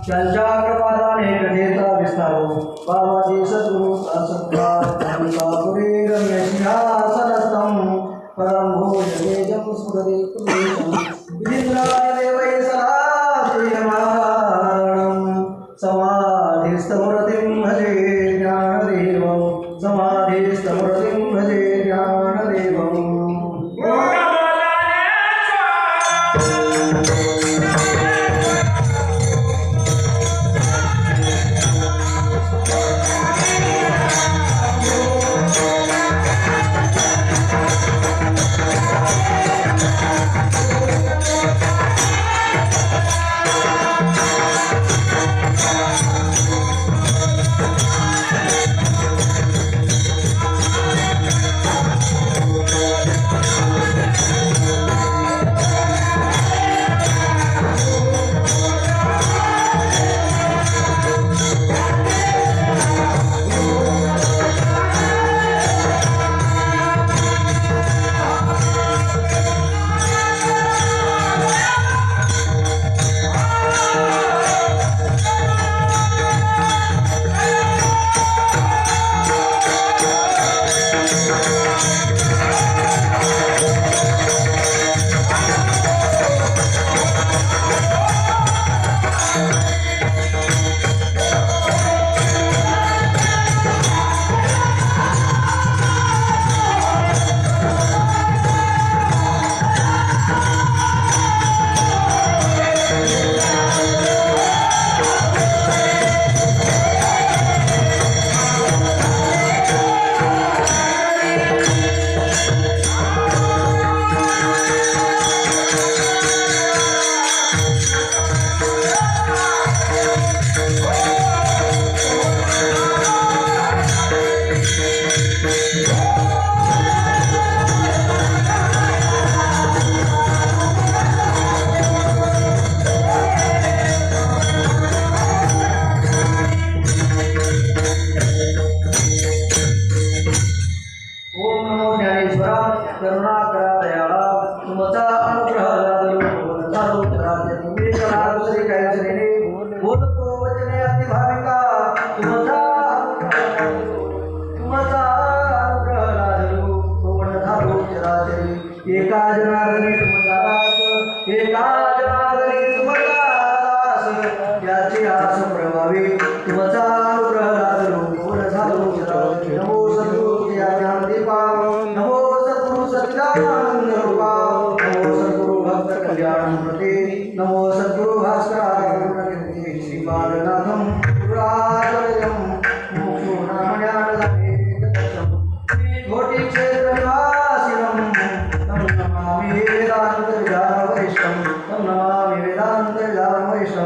त्यांच्या कृपादाने कथेचा विस्तारो बाबाजी सद्गुरु पुरी रम्य सिंहासनस्थं परम भोजनेजं स्मृति कुलेशं विधिन्द्राय देवै सदा श्रीरमाणं समाधिस्थमूर्तिं भजे ज्ञानदेवं समाधिस्थमूर्तिं भजे ज्ञानदेवम् एका जनार्दनी तुमचा दास एका जनार्दनी तुमचा दास याची आस प्रभावी तुमचा अनुग्रह लादलो पूर्ण झालो नमो सद्गुरु ज्ञानदीपा नमो सद्गुरु सच्चिदानंद रूपा नमो सद्गुरु भक्त कल्याण मूर्ते नमो सद्गुरु भास्करा श्री बालनाथम पुराजयम मोक्षो नाम ज्ञानदाते घोटी क्षेत्र निवासिनम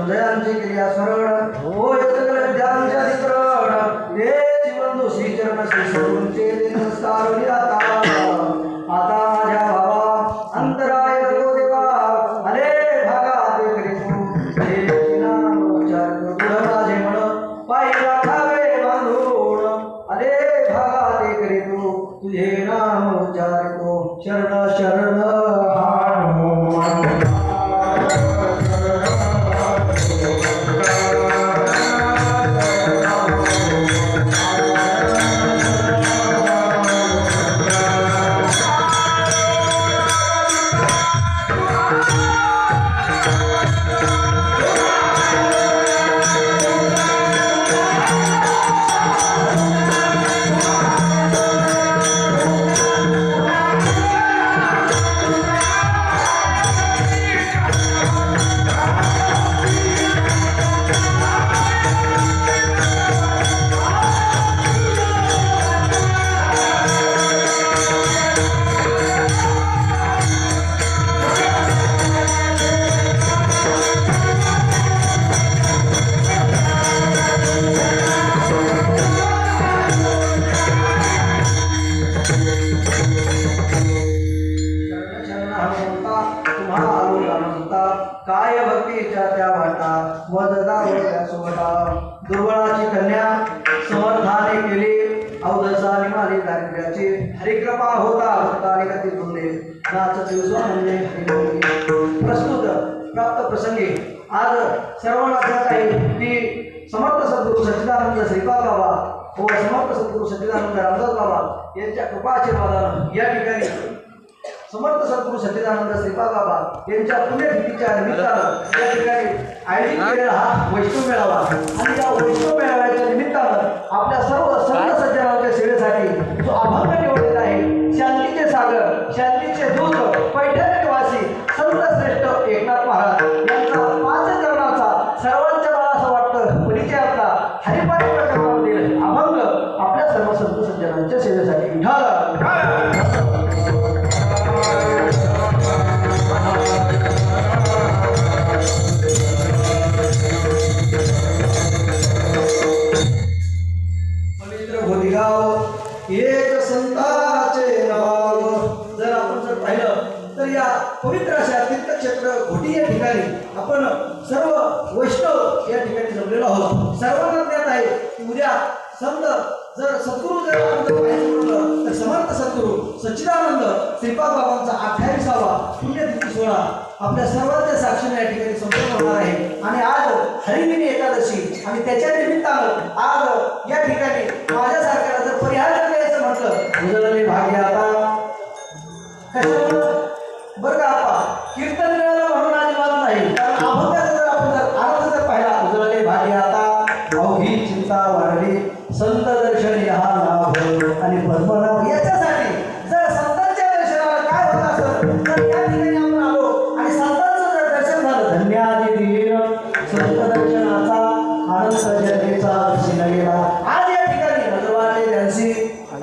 जयांची क्रिया स्मरण होय सकल विद्यांच्या अधिकरण हे जीवन श्री चरण श्री सद्गुरूंचे नमस्कार आता माझ्या भावा अंतराय नको देवा अरे भागा ते करीतो हे नाम उच्चार पुढं माझे म्हण पायी राखावे बांधून अरे भागा ते करीतो तुझे नाम उच्चारितो शरण शरण काय भक्तीच्या त्या वाटा मददावरच्या सोबता दुर्बळाची कन्या समर्थाने केली अवधसाने माली दारिद्र्याची हरिकृपा होता भक्ताने गती धुंदे नाच दिवस म्हणजे प्रस्तुत प्राप्त प्रसंगी आज सर्वांना ज्ञात आहे की समर्थ सद्गुरू सच्चिदानंद श्रीपाद बाबा व समर्थ सद्गुरू सच्चिदानंद रामदास बाबा यांच्या कृपाशीर्वादानं या ठिकाणी समर्थ सद्गुरू सच्चिदानंद श्रीपाद बाबा यांच्या पुण्यतिथीच्या निमित्तानं या ठिकाणी आयोजित केलेला हा वैष्णव मेळावा आणि या वैष्णव मेळाव्याच्या निमित्तानं आपल्या सर्व संत सज्जनांच्या सेवेसाठी जो अभंग निवडलेला आहे शांतीचे सागर शांतीचे दूत पैठण निवासी संत श्रेष्ठ एकनाथ महाराज यांचा 5 चरणाचा सर्वांच्या मला असं वाटतं परिचय आपला हरिपाठ प्रकरणामधील अभंग आपल्या सर्व संत सज्जनांच्या सेवेसाठी एक संताचे नाव. जर आपण जर पाहिलं तर या पवित्र अशा तीर्थक्षेत्र घोटी या ठिकाणी आपण सर्व वैष्णव या ठिकाणी जमलेलो आहोत. सर्वांना ज्ञात आहे की उद्या संत जर सद्गुरू जर आपण जर पाहायचं म्हटलं तर समर्थ सद्गुरू सच्चिदानंद श्रीपाद बाबांचा 28वा पुण्यतिथी सोहळा आपल्या सर्वांच्या साक्षीने या ठिकाणी संपन्न होणार आहे. आणि आज हरिदिनी एकादशी आणि त्याच्या निमित्तानं आज या ठिकाणी माझ्यासारख्याला जर परिहार करायचं म्हटलं उजळले भाग्य आता कशामुळं बरं का आपा कीर्तन मिळालं म्हणून अजिबात नाही, कारण अभंगाचा जर आपण जर अर्थ जर पाहिला उजळले भाग्य आता अवघी चिंता वाढली संत दर्शन या लाभ आणि पद्मनाभ याच्यासाठी जर संतांच्या दर्शनाला काय होत असेल तर या ठिकाणी आपण आलो आणि संतांचं जर दर्शन झालं धन्यादी धीर संत दर्शनाचा आनंद जनतेचा दर्शन गेला. आज या ठिकाणी नजवाने त्यांची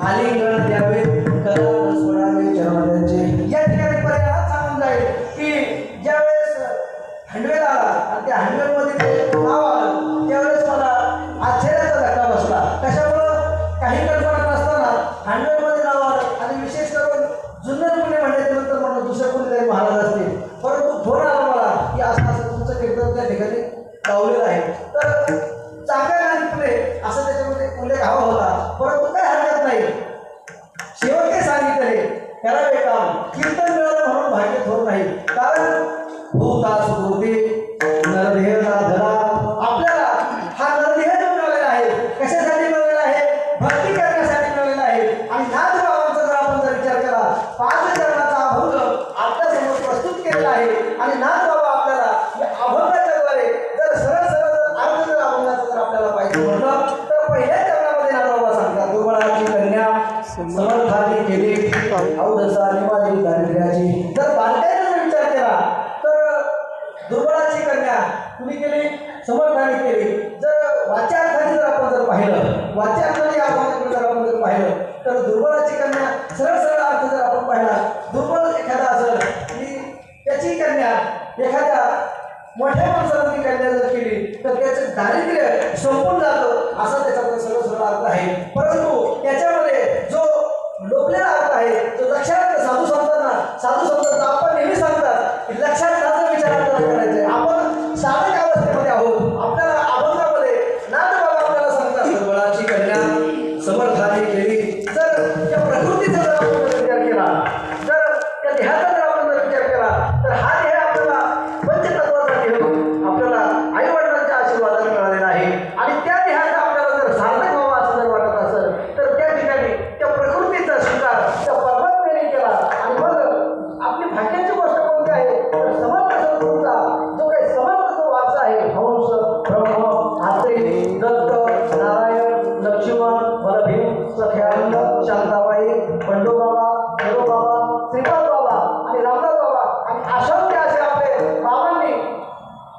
आलिंगन द्यावे कला सोडावे चरण त्यांचे या ठिकाणी पर्याय सांगून जाईल की ज्यावेळेस हंडवेल आला आणि त्या हंडवेलमध्ये ते नाव आलं त्यावेळेस मला आश्चर्याचा धक्का बसला. कशामुळं काही कल्पना नसताना हंडवेलमध्ये नाव आलं आणि विशेष करून जुन्नर पुणे म्हणल्यानंतर मला दुसरे कोणीतरी महाराज असतील, परंतु फोन आला मला की असं असं तुमचं कीर्तन त्या ठिकाणी लावलेलं आहे. तर चांगल्या आणि पुणे असं त्याच्यामध्ये उल्लेख हवा होता, परंतु काय हरकत नाही. शेवटी सांगितले करावे काम कीर्तन मिळालं म्हणून भाग्य थोर नाही, कारण भूता सुकृती नरदेह धरा आपल्याला हा नरदेह जो मिळालेला आहे कशासाठी मिळालेला आहे, भक्ती करण्यासाठी मिळालेला आहे. आणि नाथ बाबांचा जर आपण जर विचार केला 5 चरणाचा अभंग आपल्यासमोर प्रस्तुत केलेला आहे आणि नाथ बाबा आपल्याला या अभंगाच्या द्वारे जर सरळ सरळ अर्थ जर अभंगाचा जर आपल्याला पाहिजे म्हटलं तर पहिल्या चरणामध्ये नाथ बाबा सांगतात दुर्बळाची कन्या समर्थाने केली अवधसा निवाली दारिद्र्याची. जर बालकाईचा जर विचार केला तर दुर्बळाची कन्या तुम्ही केली समर्थाने केली. जर वाच्यार्थाने जर आपण जर पाहिलं वाच्यार्थाने आपण जर आपण जर पाहिलं तर दुर्बळाची कन्या सरळ सरळ अर्थ जर आपण पाहिला दुर्बळ एखादा असेल की त्याची कन्या एखाद्या मोठ्या माणसाने कन्या जर केली तर त्याचं दारिद्र्य संपून जातं असा त्याचा सरळ सरळ अर्थ आहे. परंतु त्याच्यामध्ये जो लोकलेला अर्थ आहे तो लक्षात साधू संतांना आपण नेहमी सांगतात की लक्षात घ्यायचा विचार आपल्याला करायचा आहे. आपण साधक अवस्थेमध्ये आहोत. आपल्याला अभंगामध्ये नाथ बाबा आपल्याला सांगतात दुर्बळाची कन्या समर्थाने केली. जर त्या प्रकृतीचा जर आपण विचार केला जर त्या देहाचा जर आपण जर विचार केला तर हा देह आपल्याला पंचतत्वाचा देह आपल्याला आई वडिलांच्या आशीर्वादाने मिळालेला आहे आणि त्या देहाचा आपल्याला जर सार्थक व्हावा असं जर वाटत असेल तर त्या ठिकाणी त्या प्रकृतीचा स्वीकार त्या परमात्म्याने केला. आणि मग आपली भाग्याची गोष्ट कोणती आहे तर समर्थ सद्गुरूंचा जो काही समर्थचा वारसा आहे हंस ब्रह्म आत्रे दत्त नारायण लक्ष्मण बलभीम सख्यानंद शांताबाई बंडूबाबा बाबा श्रीपाद बाबा आणि रामदास बाबा आणि असंख्य असे आपले बाबांनी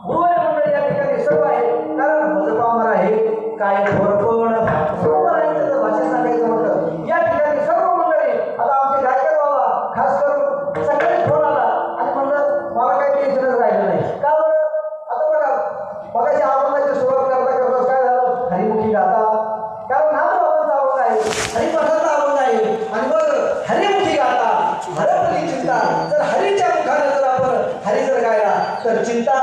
गुरुवारी मंडळी या ठिकाणी सर्व आहे. कारण भजपामर आहे काय घोरपण भाषा सांगायचं म्हटलं या ठिकाणी सर्व मंडळी आता आमचे गायकर बाबा खास करून सकाळी फोन आला आणि म्हणलं मला काही टेन्शनच राहिलं नाही. का बरं आता बघा मगाशी अभंगाची सुरुवात करता काय झालं हरिमुखी गाता, कारण नाथ बाबांचा अभंग आहे हरिपाठाचा अभंग आहे आणि मग हरिमुखी गाता हरपली चिंता. जर हरीच्या मुखाने जर आपण हरी जर गायला तर चिंता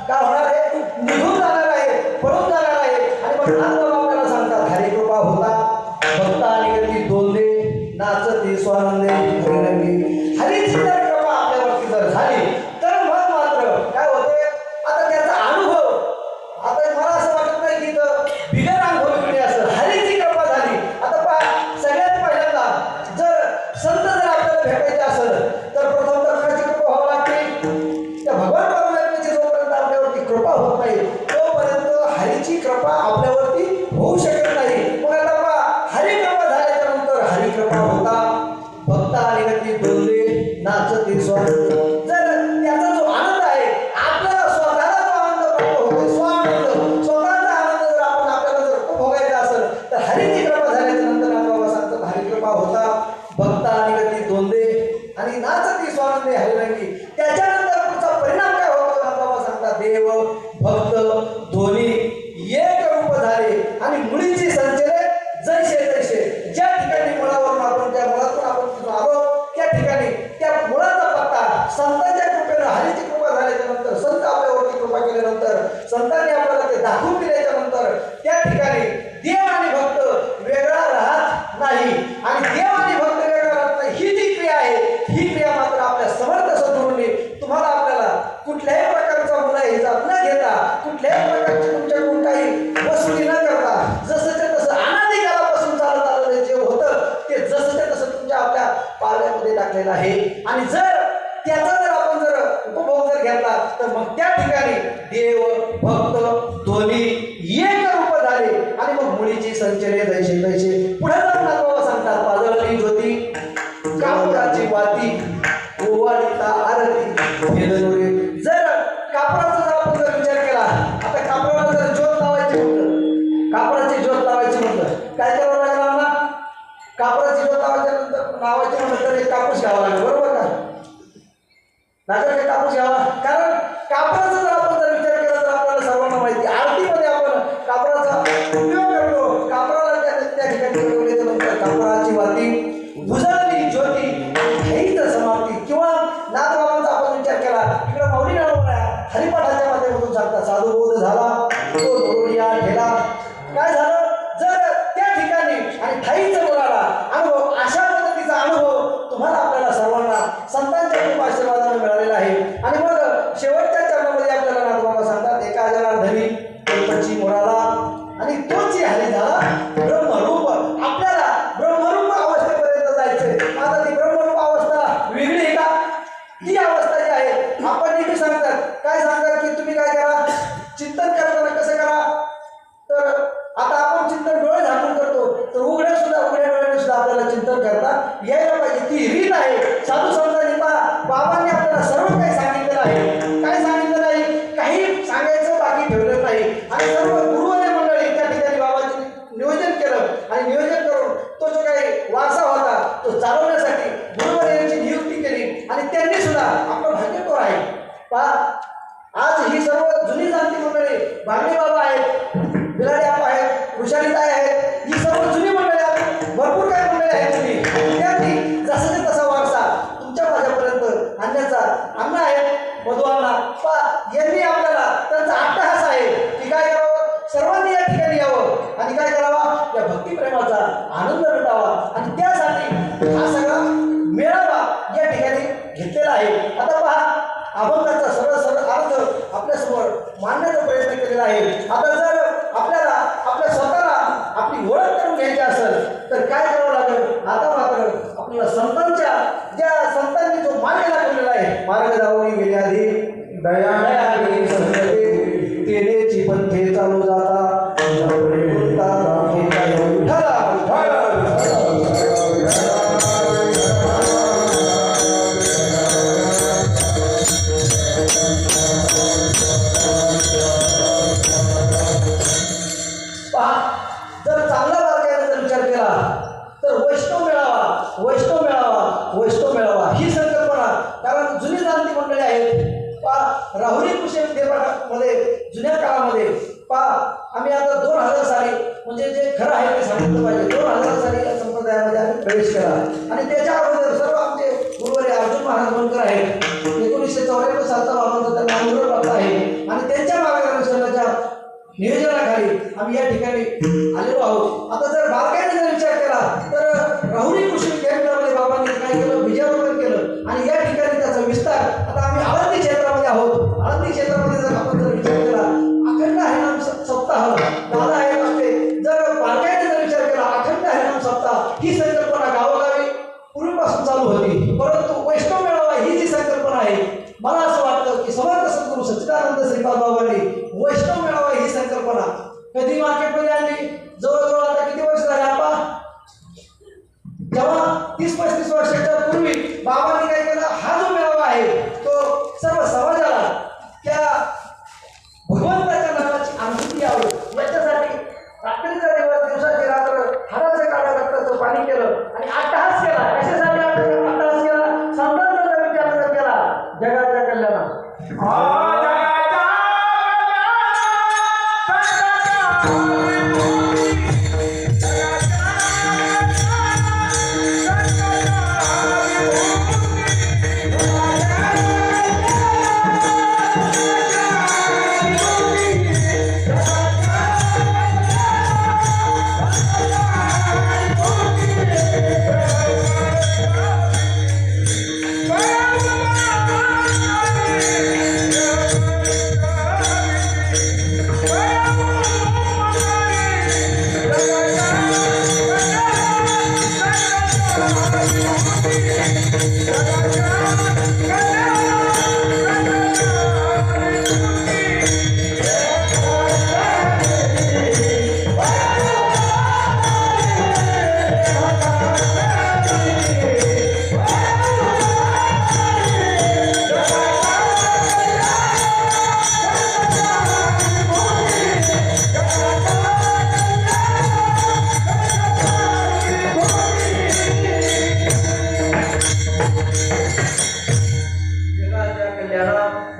का होणार आहे, निघून जाणार आहे, पळून जाणार आहे. आणि मग नाथ बाबा आपल्याला सांगतात हरी कृपा होता भक्ता निगती दोंदे नाचती स्वानंदे हरिरंगी. हरीची जर कृपा आपल्यावरती जर झाली तर मग मात्र काय होते आता त्याचा आणि नाचती स्वानंदी हरिरंगी. त्याच्यानंतर पुढचा परिणाम काय होतो नाथबाबा सांगतात, देव भक्त दोन्ही एक रूप झाले आणि मुळीची संचले जैसे तैसे. ज्या ठिकाणी मुळावरून आपण त्या मुळातून आपण तिथून आलो त्या ठिकाणी त्या मुळाचा पत्ता संतांच्या कृपेनं हरीची कृपा झाल्याच्या नंतर संत आपल्यावरती कृपा केल्यानंतर संतांनी आपल्याला ते दाखवून दिल्याच्या नंतर त्या ठिकाणी देव आणि भक्त वेगळा राहत नाही. आणि देव आणि भक्त वेगळा राहत नाही ही जी क्रिया आहे ही क्रिया मात्र आपल्या समर्थ सद्गुरूंनी तुम्हाला आपल्याला कुठल्याही प्रकारचा मुलाहिजाब न घेता कुठल्याही प्रकारची तुमच्याकडून काही वसुली न करता जसं ते तसं अनादी काळापासून चालत आलेलं जे होतं ते जसं ते तसं तुमच्या आपल्या पारड्यामध्ये टाकलेलं आहे. आणि जर त्याचा जर आपण जर उपभोग जर घेतला तर मग त्या ठिकाणी देव भक्त दोन्ही एक रूप झाले आणि मग मुळीची संचले जैसे तैसे. पुढे जाऊन नाथबाबा सांगतात, पाजळली ज्योती कापुराची वाती ओवाळीता आरती भेदनुरे. जर कापडाचा जर आपण जर विचार केला, आता कापडाला जर ज्योत लावायची म्हटलं, कापडाची ज्योत लावायची म्हटलं काय करावं लागणार ना? कापडाची ज्योत लावायची म्हटलं तर एक कापूस घ्यावा लागेल, बरोबर का? लागेल का कापूस घ्यावा? कारण कापडाचा जर आपण जर विचार केला तर आपल्याला सर्वांना माहिती आरतीमध्ये आपण कापडाचा उपयोग करतो. कापडाला त्या ठिकाणी ठेवल्यानंतर कापडाची वाती उजळली ज्योती हेच समाप्ती. किंवा नाथबाबांचा आपण विचार केला इकडे माऊली नावाला हरिपाठाच्या माध्यमातून सांगतात, साधुबोध झाला तो धोरडिया ठेला. काय झालं? जर त्या ठिकाणी आणि ठाईचं मुलाला अनुभव अशा पद्धतीचा अनुभव तुम्हाला आपल्याला सर्वांना संतांच्या कृपा आशीर्वादाने मिळालेला आहे. आणि मग शेवटच्या चरणामध्ये आपल्याला नाथबाबा सांगतात, एका जनार्दनी कल्पची मुराला आणि तोची हरी झाला ब्रह्मरूप. आपल्याला ब्रह्मरूप अवस्थेपर्यंत जायचंय. आता ती ब्रह्मरूप अवस्था वेगळी आहे का? ती अवस्था जी आहे आपण नेहमी सांगतात, काय सांगतात की तुम्ही काय करा, चिंतन करताना कसं करा. तर आता आपण चिंतन डोळे झाकून करतो तर उघड्या डोळ्याने सुद्धा आपल्याला चिंतन करता यायला पाहिजे. ती रीत आहे. साधू संतांनी बाबांनी आपल्याला सर्व काही सांगितलेलं आहे. काय सांगितलं नाही, काही सांगायचं बाकी ठेवलं नाही. आणि सर्व गुरुवारी मंडळी त्या ठिकाणी बाबांनी नियोजन केलं आणि नियोजन करून तो जो काही वारसा होता तो चालवण्यासाठी गुरुवारी नियुक्ती केली. आणि त्यांनी सुद्धा आपलं भाग्यकर आहे. आज ही सर्व जुनी जाणती मंडळी भांडे बाबा आहेत, बिलाडे आप आहेत, वृषालीताई आहेत, ही सर्व जुनी मंडळी आहेत. भरपूर काही मंडळी आहेत जुनी. त्यांनी जसं तसा वारसा तुमच्या माझ्यापर्यंत आणण्याचा अण्णा आहेत मधुअण्णा यांनी आपल्याला त्यांचा अट्टहास आहे की काय करावं, सर्वांनी या ठिकाणी यावं आणि काय करावा, या भक्तिप्रेमाचा आनंद लुटावा. आणि त्यासाठी हा सगळा मेळावा या ठिकाणी घेतलेला आहे. आता पहा, अभंगाचा सरळ सरळ अर्थ आपल्यासमोर मांडण्याचा प्रयत्न केलेला आहे. आता जर आपल्याला आपल्या स्वतःला आपली ओळख करून घ्यायची असेल तर काय करावं लागेल? आता मात्र आपल्याला संतांच्या ज्या संतांनी जो मार्ग दाखवलेला आहे, मार्ग दाखवून गेले आधी दयाळी संतते तेनेची पंथे चालू जाता वैष्णव मेळावा ही संकल्पना. कारण जुनी जाणती मंडळी आहेत राहुरी कृषी विद्यापीठामध्ये जुन्या काळामध्ये आम्ही आता 2000 साली म्हणजे जे खरं आहे ते सांगितलं पाहिजे. 2000 साली या संप्रदायामध्ये आम्ही प्रवेश केला. आणि त्याच्या अगोदर सर्व आमचे गुरुवारी अर्जुन महाराज बनकर आहेत. 1994 सालचा बाबांचा त्यांना अनुग्रह प्राप्त आहे. आणि त्यांच्या मार्गदर्शनाच्या नियोजनाखाली आम्ही या ठिकाणी आलेलो आहोत. आता जर बारकाईने जर विचार केला तर राहुरी कृषी विद्यापीठामध्ये बाबांनी काय केलं, बीजारोपण केलं. आणि या ठिकाणी त्याचा विस्तार आता आम्ही आळंदी क्षेत्रामध्ये आहोत. आळंदी क्षेत्रामध्ये जर आपण जर विचार केला, अखंड हरिनाम सप्ताह दादा आहे असते. जर बारकाईने जर विचार केला, अखंड हरिनाम सप्ताह ही संकल्पना गावोगावी पूर्वीपासून चालू होती. परंतु वैष्णव मेळावा ही जी संकल्पना आहे, मला असं वाटतं की समर्थ सद्गुरू सच्चिदानंद श्रीपाद बाबांनी वैष्णव मेळावा ही संकल्पना कधी मार्केटमध्ये आणली. जवळजवळ आता किती वर्ष झाले आपण, जेव्हा 30-35 वर्षाच्या पूर्वी बाबांनी काय केलं, हा जो मेळावा आहे तो सर्व समाजाला त्या भगवंताच्या नावाची अनुभूती यावी याच्यासाठी रात्रीचा दिवस दिवसाची रात्र हाडाचं काढा रक्ताचं पाणी केलं आणि अट्टहास केला. कशासाठी अट्टहास केला? संत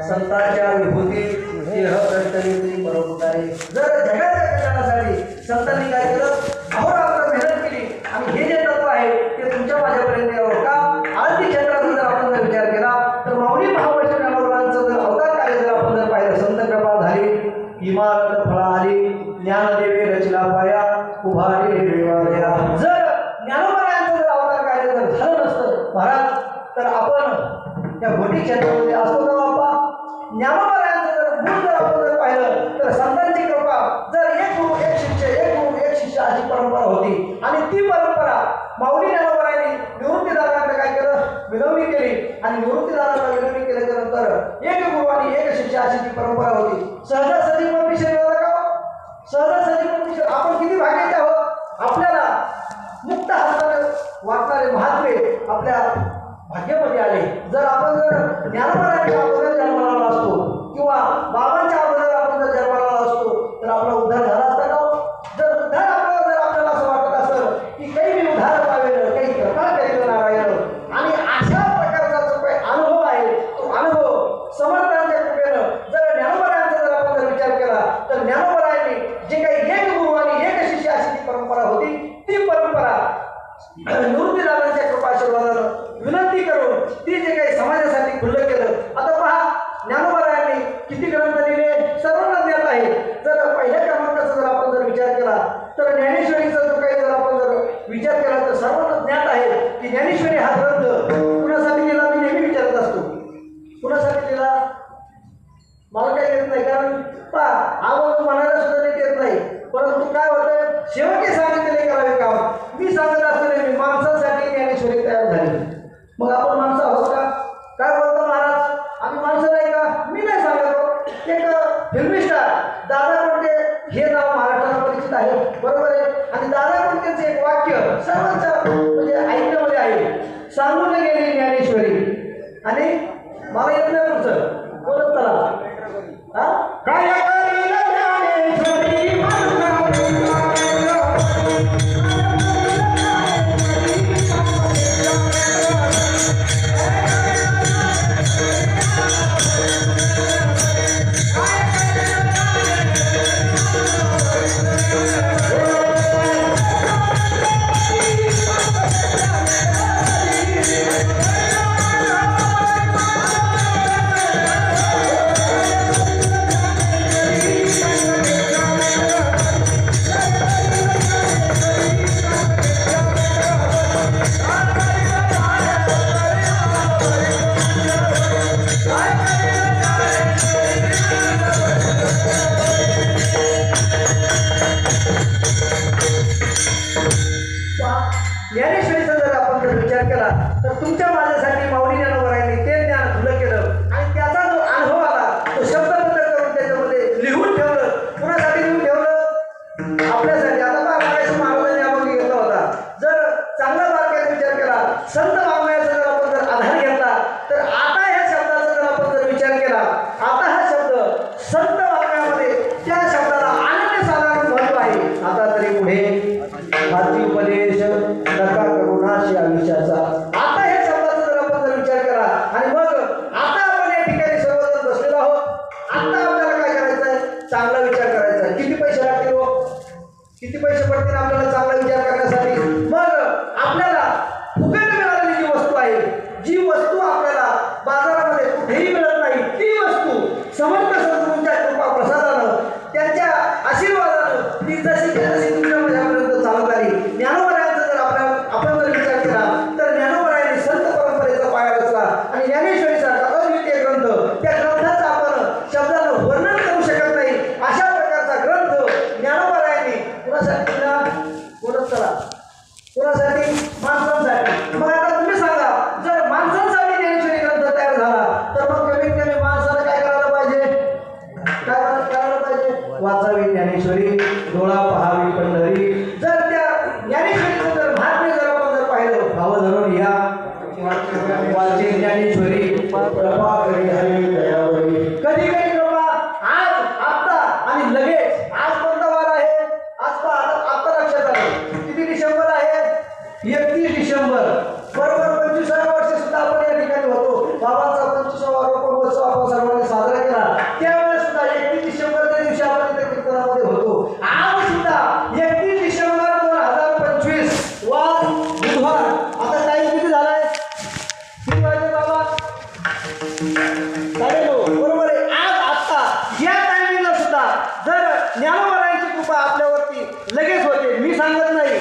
संतांच्या विभूती देह कर्तव्य परोपकारी. जर जगाच्या कल्याणासाठी संतांनी काय केलं, अहोरात्र मेहनत केली आणि हे जे तत्व आहे ते तुमच्या माझ्यापर्यंत यावं का. आरती क्षेत्राचा जर आपण जर विचार केला तर माऊली महावैष्णव ज्ञानोबांचं जर अवतार कार्य जर आपण जर पाहिलं, संत कृपा झाली, इमारत फळा आली, ज्ञानदेवे रचला पाया, उभारी देवालया. जर ज्ञानोबा जर अवतार कार्य जर झालं नसतं महाराज तर आपण त्या घोटी क्षेत्रामध्ये असतो का बाप्पा. ज्ञानोबा जर गुण जर आपण जर पाहिलं तर संतांची कृपा जर एक गुरु एक शिष्य एक गुरु एक शिष्य अशी परंपरा होती आणि ती परंपरा माऊली ज्ञानोबांनी निवृत्तीदारांना काय केलं, विनवणी केली आणि निवृत्तीदारांना विनवणी केल्याच्या नंतर एक गुरु आणि एक शिष्य अशी ती परंपरा होती. सहजासहजी परमिशन मिळाला का, सहजासहजी परमिशन. आपण किती भाग्याचे आहोत, आपल्याला मुक्त हाताने वाटणारे महात्मे आपल्या भाग्यामध्ये आले. जर आपण जर ज्ञानोबांच्या अगोदर जन्माला आला असतो किंवा बाबांच्या अगोदर आपण जर जन्माला आला असतो तर आपला उद्धार झाला असता का. जर उद्धार आपल्याला असं वाटत असेल की काही मी उद्धार पावेल, काही कृपा करेल नारायण, आणि अशा प्रकारचा जो काही अनुभव आहे तो अनुभव समर्थांच्या कृपेनं जर ज्ञानोबांचा जर आपण जर विचार केला तर ज्ञानोबांनी जे काही एक गुरु आणि एक शिष्य अशी ती परंपरा होती, ती परंपरा निवृत्तीदारांच्या कृपा आशीर्वादानं विनंती करून ती जे काही समाजासाठी खुल्लं केलं. आता पहा ज्ञानोबांनी किती ग्रंथ लिहिले सर्वांना ज्ञात आहे. जर पहिल्या क्रमांकाचा जर आपण जर विचार केला तर ज्ञानेश्वरीचा जो काही जर आपण जर विचार केला तर सर्वांना ज्ञात आहे की ज्ञानेश्वरी हा ग्रंथ कुणासाठी लिहिला. मी नेहमी विचारत असतो कुणासाठी लिहिला, मला काही येत नाही, कारण पहा आवाज म्हणायला सुद्धा नाही येत नाही. परंतु काय होतं, शेवटी सांगितलेले करावे काम. मी सांगत असतो मी माणसासाठी ज्ञानेश्वरी तयार झाली. मग आपण माणसं आहोत का, काय बोलतो महाराज, आम्ही माणसं नाही का. मी नाही सांगतो, एक फिल्मी स्टार दादा कोंडके हे नाव महाराष्ट्राला परिचित आहे, बरोबर आहे. आणि दादा कोंडकेचं एक वाक्य सर्वांच्या म्हणजे ऐकण्यामध्ये आहे, सांगून गेली ज्ञानेश्वरी. आणि मला येत नाही पुढचं बोलत चला, काय ज्ञानेश्वरीचा जर आपण जर विचार केला तर तुमच्या माझ्यासाठी माऊली ज्ञानोबांनी ते ज्ञान खुलं केलं आणि त्याचा जो अनुभव आला तो शब्दबद्ध करून त्याच्यामध्ये लिहून ठेवलं. कुणासाठी लिहून ठेवलं, आपल्यासाठी. आता महाराज महाराजांनी आपण घेतला होता. जर चांगला बारकाईने विचार केला, संत वाङ्मयाचा जर आपण जर आधार घेतला तर आता ह्या शब्दाचा जर आपण जर विचार केला, आता हा शब्द संत वाङ्मयामध्ये त्या शब्दाला अनन्यसाधारण महत्व आहे. आता तरी पुढे हाती उपदेश नका करुणाशी आयुष्याचा. आता हे शब्दाचा जर आपण जर विचार केला आणि मग आता आपण या ठिकाणी सर्वजण बसलेलो आहोत. आता आपल्याला काय करायचं आहे, चांगला विचार करायचा आहे. किती पैसे लागतील हो, किती पैसे पडतील आपल्याला चांगला विचार करण्यासाठी. मग आपल्याला फुकट मिळालेली जी वस्तू आहे, जी वस्तू आपल्याला बाजारामध्ये कुठेही मिळत नाही, ती वस्तू समर्थ सद्गुरूंच्या कृपा प्रसादानं त्यांच्या आशीर्वादानं ती जशी तुमच्या माझ्यापर्यंत चालत आली. ज्ञानोबांचा जर आपण जर विचार केला तर धरून या वाचे ज्ञानेश्वरी कृपा करी हरी दयावरी. कधी कधी कृपा आज आत्ता आणि लगेच. आज कोणता वार आहे? आज आता लक्षात आलं. किती डिसेंबर आहे? 31 डिसेंबर. बरोबर 25व्या वर्षी सुद्धा आपण या ठिकाणी होतो. बाबांचा 25वा रोपमहोत्सव आपण सर्वांनी साजरा केला. त्यावेळेस सुद्धा 31 डिसेंबरच्या दिवशी आपण इथे कीर्तनामध्ये होतो. आज सुद्धा 31 डिसेंबर 2025 वार बुधवार. आता टाईम किती झालाय? किती वाजले बाबा? 9:30. बरोबर आहे. आज आत्ता या टायमिंगला सुद्धा जर ज्ञानोबरायांची कृपा आपल्यावरती लगेच होते. मी सांगत नाही,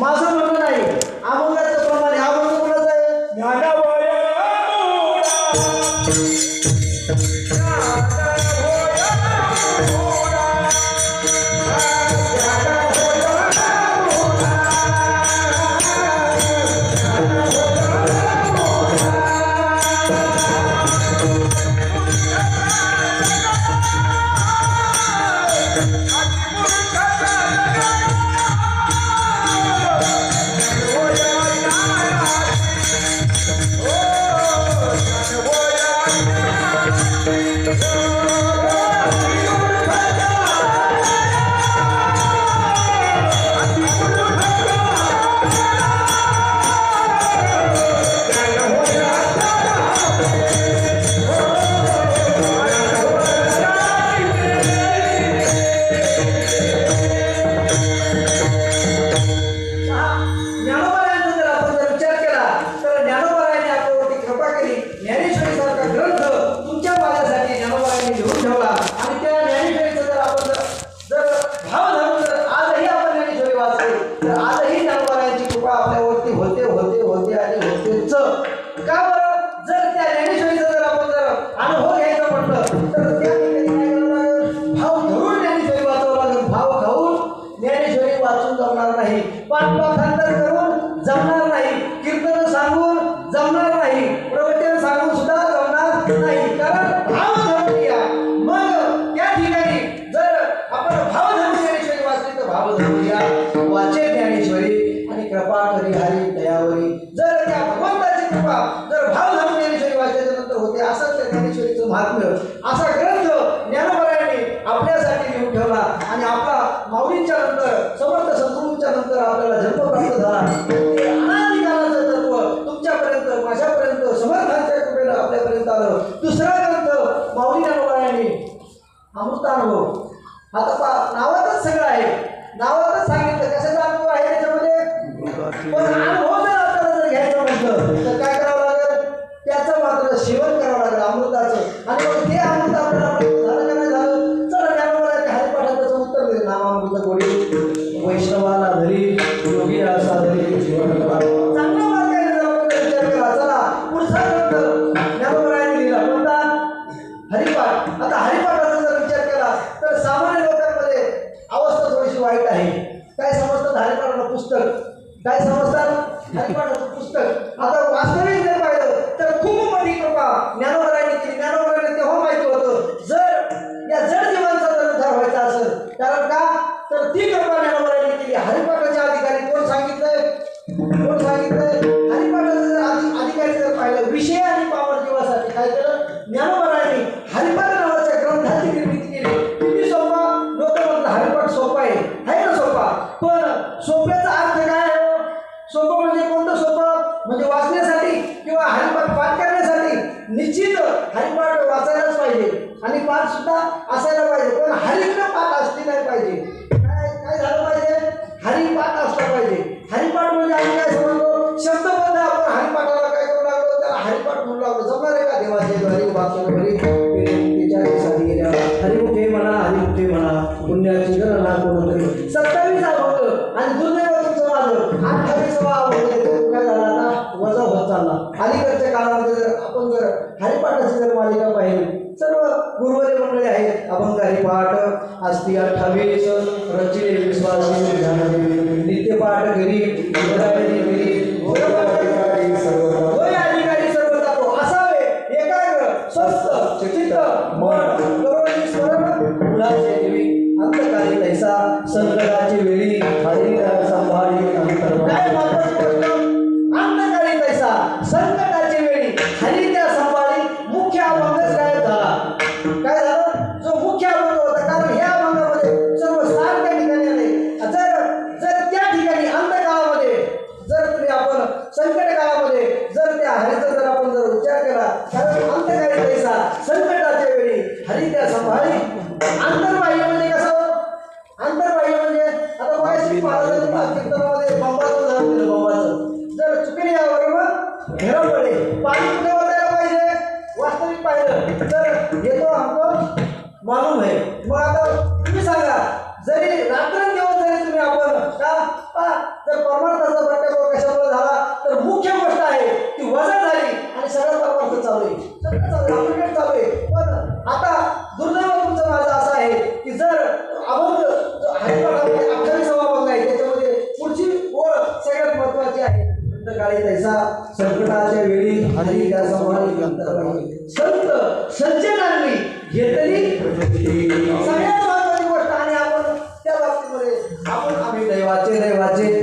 माझं म्हणणं नाही, अभंगाचं प्रमाणे. अभंग कोणाचं आहे? ज्ञानोबा. पाठांतर करून जमणार नाही, कीर्तन सांगून जमणार नाही, प्रवचन सांगून सुद्धा जमणार नाही. कारण भाव धरून या. मग त्या ठिकाणी जर आपण भाव धरून ज्ञानेश्वरी वाचली तर भाव धरून या. वाचे ज्ञानेश्वरी आणि कृपा करी हरी दयावरी. जर त्या भगवंताची कृपा जर भाव धरून ज्ञानेश्वरी वाचल्याच्या नंतर होते. असंच त्या ज्ञानेश्वरीचं महात्म्य. असा ग्रंथ ज्ञानोबरायांनी आपल्यासाठी लिहून ठेवला आणि आपला माऊलींच्या नंतर समर्थ सद्गुरूंच्या नंतर आपल्याला जन्म प्राप्त झाला. अनादिकालाचं तत्व तुमच्यापर्यंत माझ्यापर्यंत समर्थांच्या कृपेनं आपल्यापर्यंत आलं. दुसरा ग्रंथ माऊली ज्ञानोबरायांनी अमृतानुभव. आता नावातच सगळं आहे, नावातच सांगितलं कशाचा अनुभव आहे त्याच्यामध्ये. पण अनुभव जर आपल्याला जर घ्यायचं म्हटलं तर काय करावं लागेल? त्याचं मात्र सेवन करावं लागेल अमृताचं. आणि मग ते अमृत आपल्याला झालं का नाही झालं? चला ज्ञानोबरायांच्या हरिपाठात त्याचं उत्तर दिलं. नामामृत गोडी वैष्णवाला धरी योगी असा धरी जीवन. चांगला मार्ग आहे जर आपण विचार केला. चला पुढचा ग्रंथ ज्ञानोबरायांनी लिहिला कोणता? हरिपाठ. आता हरिपाठाचा जर विचार केला तर सामान्य लोकांमध्ये अवस्था थोडीशी वाईट आहे. काय समजतात हरिपाठाचं पुस्तक? काय समजतात हरिपाठाचं पुस्तक? आता वास्तविक जर पाहिलं तर खूप मोठी कृपा ज्ञानोबरायांनी केली. ज्ञानोबरायांनी तेव्हा माहिती होतं जर या जड जीवांचा जर उद्धार व्हायचा असेल. कारण का तर ती कृपा ज्ञानोबरायांनी केली. हरिपाठाच्या अधिकारी कोण सांगितलंय? कोण सांगितलंय? हरिपाठाचं जर अधिकारी जर पाहिलं विषय आणि पावन जीवासाठी काय केलं? ज्ञानोबरायांनी हरिपाठ नावाच्या ग्रंथाची निर्मिती केली. किती सोपा. लोक म्हणतात हरिपाठ सोपा आहे ना सोपा. पण सोप्याचा अर्थ काय आहे? सोपं म्हणजे कोणतं सोपं? म्हणजे वाचण्यासाठी किंवा हरिपाठ पाठ करण्यासाठी. निश्चित हरिपाठ वाचायलाच पाहिजे आणि पाठ सुद्धा असायला पाहिजे. पण हरिपाठ पाठ असली नाही पाहिजे. काय झालं पाहिजे? हरिपाठ असला पाहिजे. हरिपाठ म्हणजे आम्ही काय समजतो? शब्दबद्ध आपण हरिपाठाला काय करू लागलो? त्याला हरिपाठ म्हणू लागलो. जमणार आहे का? देवाचे हरी वाचन हरी हरिमुखे म्हणा, हरिमुखे म्हणा, पुण्याची गणना कोणतरी. 27 अभंग आणि दुर्दैव तुमचं माझं 28वा अभंग काय झाला? आता वजा होत चालला. अलीकडच्या काळामध्ये जर आपण जर हरिपाठाची जर मालिका पाहिली सर्व गुरुवारी मंडळी आहेत. अभंग हरिपाठ असती 28 रचिले विश्वासी नित्यपाठ घरी अधिकारी सर्व जातो. असावे एकाग्र स्वस्थ चित्त मन करोनी स्मरण मुलाचे देवी अंतकाली तैसा संकटाची वेळी हरी संभाळी अंतर. काय महत्वाची गोष्ट? अंतकाली जर त्या हरीचा जर आपण जर विचार केला, कारण अंतकाळी पैसा संकटाच्या वेळी हरी त्या संभाळी. अंतर्बाह्य म्हणजे कसं? अंतर्बाह्य म्हणजे आता बघायची महाराजांनी कीर्तनामध्ये बंबाचं उदाहरण दिलं. बंबाचं जर चुकली यावर घेरा पडे, पाणी कुठे वाचायला पाहिजे? वास्तविक पाहिलं तर येतो हमको मालूम आहे. मग आता तुम्ही सांगा, जरी रात्रंदिवस जरी तुम्ही आपण जर परमार्थाचा प्रत्येक कशामुळे झाला तर मुख्य गोष्ट आहे ती वजा झाली आणि सगळं परमार्थ चालू आहे, सगळं चालू आहे, अपडेट चालू आहे. पण आता दुर्दैव तुमचं माझं असं आहे की जर अभंग हरिपाठामध्ये अक्षरी समाबंध आहे, त्याच्यामध्ये पुढची ओळ सगळ्यात महत्वाची आहे. काळी तैसा संकटाच्या वेळी हरी त्या संभाळी अंतर्बाह्य. संत सज्जनांनी घेतली सगळ्यात महत्वाची गोष्ट. आणि आपण त्या बाबतीमध्ये आम्ही दैवाचे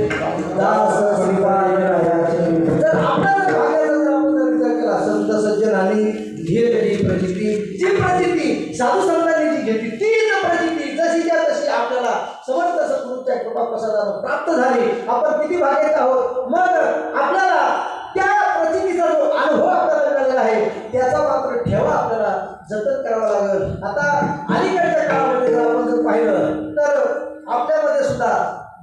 दास जर आपल्याला भागायचा जर आपण जर विचार केला, संत सज्जनांनी घेतली प्रचिती, जी प्रचिती साधू संतांनी जी घेतली तीच प्रचिती जशी त्या तशी आपल्याला समर्थ सद्गुरूंच्या कृपा प्रसादानं प्राप्त झाली. आपण किती भाग्याचे आहोत. मग आपल्याला त्या प्रचितीचा जो अनुभव आपल्याला मिळालेला आहे त्याचा मात्र ठेवा आपल्याला जतन करावा लागेल. आता अलीकडच्या काळामध्ये जर आपण जर पाहिलं तर आपल्यामध्ये सुद्धा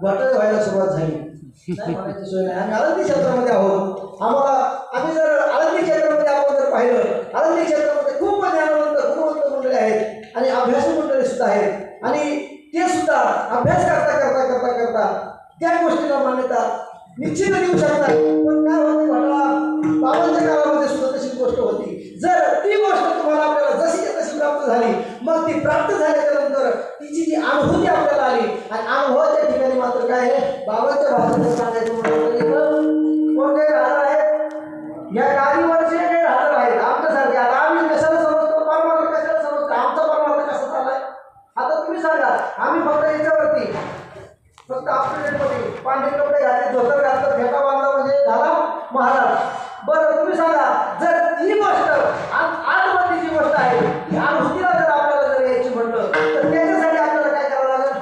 घोटाळे व्हायला सुरुवात झाली. म्हणायची सोय नाही. आम्ही आळंदी क्षेत्रामध्ये आहोत. आम्ही जर आळंदी क्षेत्रामध्ये आपण जर पाहिलं, आळंदी क्षेत्रामध्ये खूप ज्ञानवंत गुणवंत मंडळी आहेत आणि अभ्यासू मंडळी सुद्धा आहेत. आणि ते सुद्धा अभ्यास करता त्या गोष्टीला मान्यता निश्चित देऊ शकतात. पण काय होतं, घोटाळा बाबांच्या काळामध्ये सुद्धा तशी गोष्ट होती. जर ती गोष्ट तुम्हाला आपल्याला जशी तशी प्राप्त झाली, मग ती प्राप्त झाल्याच्या नंतर तिची जी अनुभूती आपल्याला आली आणि अनुभवाच्या ठिकाणी मात्र काय आहे, बाबांच्या भाषेत सांगायचं म्हणून कोण काही राहणार आहे या गाडीवरचे काही राहणार आहेत आमच्यासारखे. आता आम्ही कशाला समजतो, परमार्थ कशाला समजतो, आमचा परमार्थ कसा चाललाय आता तुम्ही सांगा. आम्ही फक्त याच्यावरती फक्त आपल्यामध्ये पांढरे कपडे घातले, धोतर घातलं, फेटा बांधला म्हणजे झाला महाराज. बरं तुम्ही सांगा, जर ती गोष्ट आतमधली गोष्ट आहे ती अनुभूतीला जर आपल्याला जर यायची म्हटलं तर त्याच्यासाठी आपल्याला काय करावं लागेल?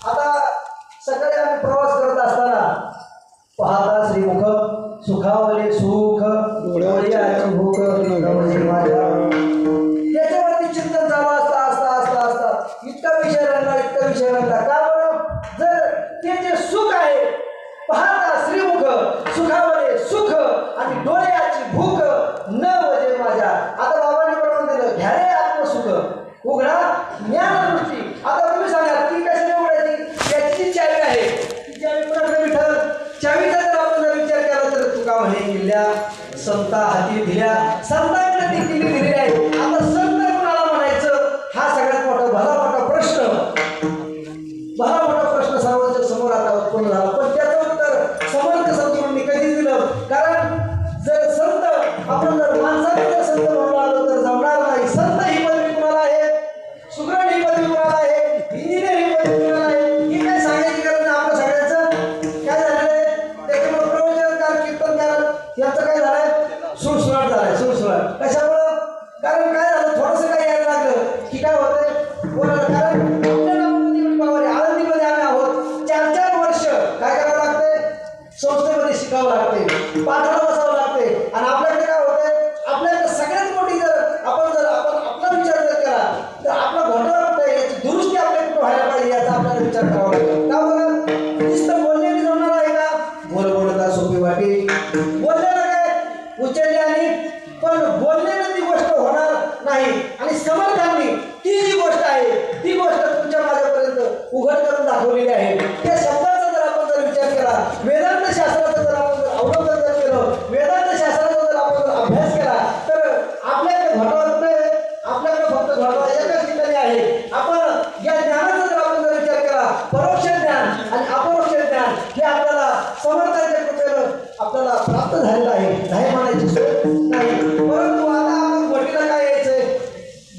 आता सकाळी आम्ही प्रवास करत असताना पाहता श्रीमुख सुखावले सुख डोळ्याची भूक त्याच्यावरती चिंतन चालू असता इतका विषय रंगला का बरं? जर ते जे सुख आहे पाहता श्रीमुख सुखावले सुख आणि डोळ्याची भूक न वजे माझ्या. आता बाबांनी पटवून दिलं, घ्या रे आत्मसुख उघडा ज्ञानदृष्टी. आता तुम्ही सांगा ती कशाने उघडायची? त्याची जी चावी आहे ती चावी कोणाकडे विठ्ठल चावी सत्ता हाती दिल्या, संतांकडे ती किल्ली दिलेली आहे. आता संत कोणाला म्हणायचं हा सगळ्यात भला मोठा प्रश्न सर्वांच्या समोर आता उत्पन्न झाला. पण त्याचं उत्तर समर्थ सद्गुरूंनी कधी दिलं? कारण जर संत आपण जर माणसाने जर संत म्हणून आलो तर जमणार नाही. संत ही पदवी कुणाला आहे, सुगरण ही पदवी कुणाला आहे, इंजिनियर ही पदवी कुणाला आहे, ही काय सांगायची गरज नाही. आपलं सगळ्यांचं काय झालंय, त्याच्यामुळे प्रवचनकार कीर्तनकार याचं काय झालंय, सुळसुळाट झालाय. सुळसुळाट कशामुळं? कारण काय झालं, थोडंसं काय यायला लागलं की काय होतंय बोलायला. कारण आपल्या नावामध्ये एवढी पावर आहे. आळंदीमध्ये आम्ही आहोत, 4-4 वर्ष काय करावं लागतंय, संस्थेमध्ये शिकावं लागते, पाठाला बसावं लागते. आणि आपल्याकडे काय होतंय, आपल्याकडे सगळ्यात मोठी जर आपण आपला विचार जर केला तर आपला घोटाळा कुठे आहे, याची दुरुस्ती आपल्याकडे कुठं व्हायला पाहिजे याचा आपल्याला विचार करावा लागतो. का बरं? नुसतं बोलण्याने जमणार आहे का? बोलता सोपी वाटी, बोलण्याला काय उच्चारले आणि पण बोलण्याने ती गोष्ट होणार नाही. आणि समर्थांनी ती जी गोष्ट आहे ती गोष्ट तुमच्या माझ्यापर्यंत उघड करून दाखवलेली आहे. त्या शब्दाचा जर आपण जर विचार केला, वेदांत शास्त्राचा जर आपण जर अवलंबन जर केलं, वेदांत शास्त्राचा जर आपण जर अभ्यास केला तर आपल्याकडे घटवत नाही. आपल्याकडे फक्त घटवा एकाच ठिकाणी आहे. आपण या ज्ञानाचा जर आपण जर विचार केला, परोक्ष ज्ञान आणि अपरोक्ष ज्ञान हे आपल्याला समर्थांच्या कृपेनं आपल्याला प्राप्त झालेलं आहे. नाही म्हणायची सोय नाही. परंतु आता आपण गोटीला काय यायचंय,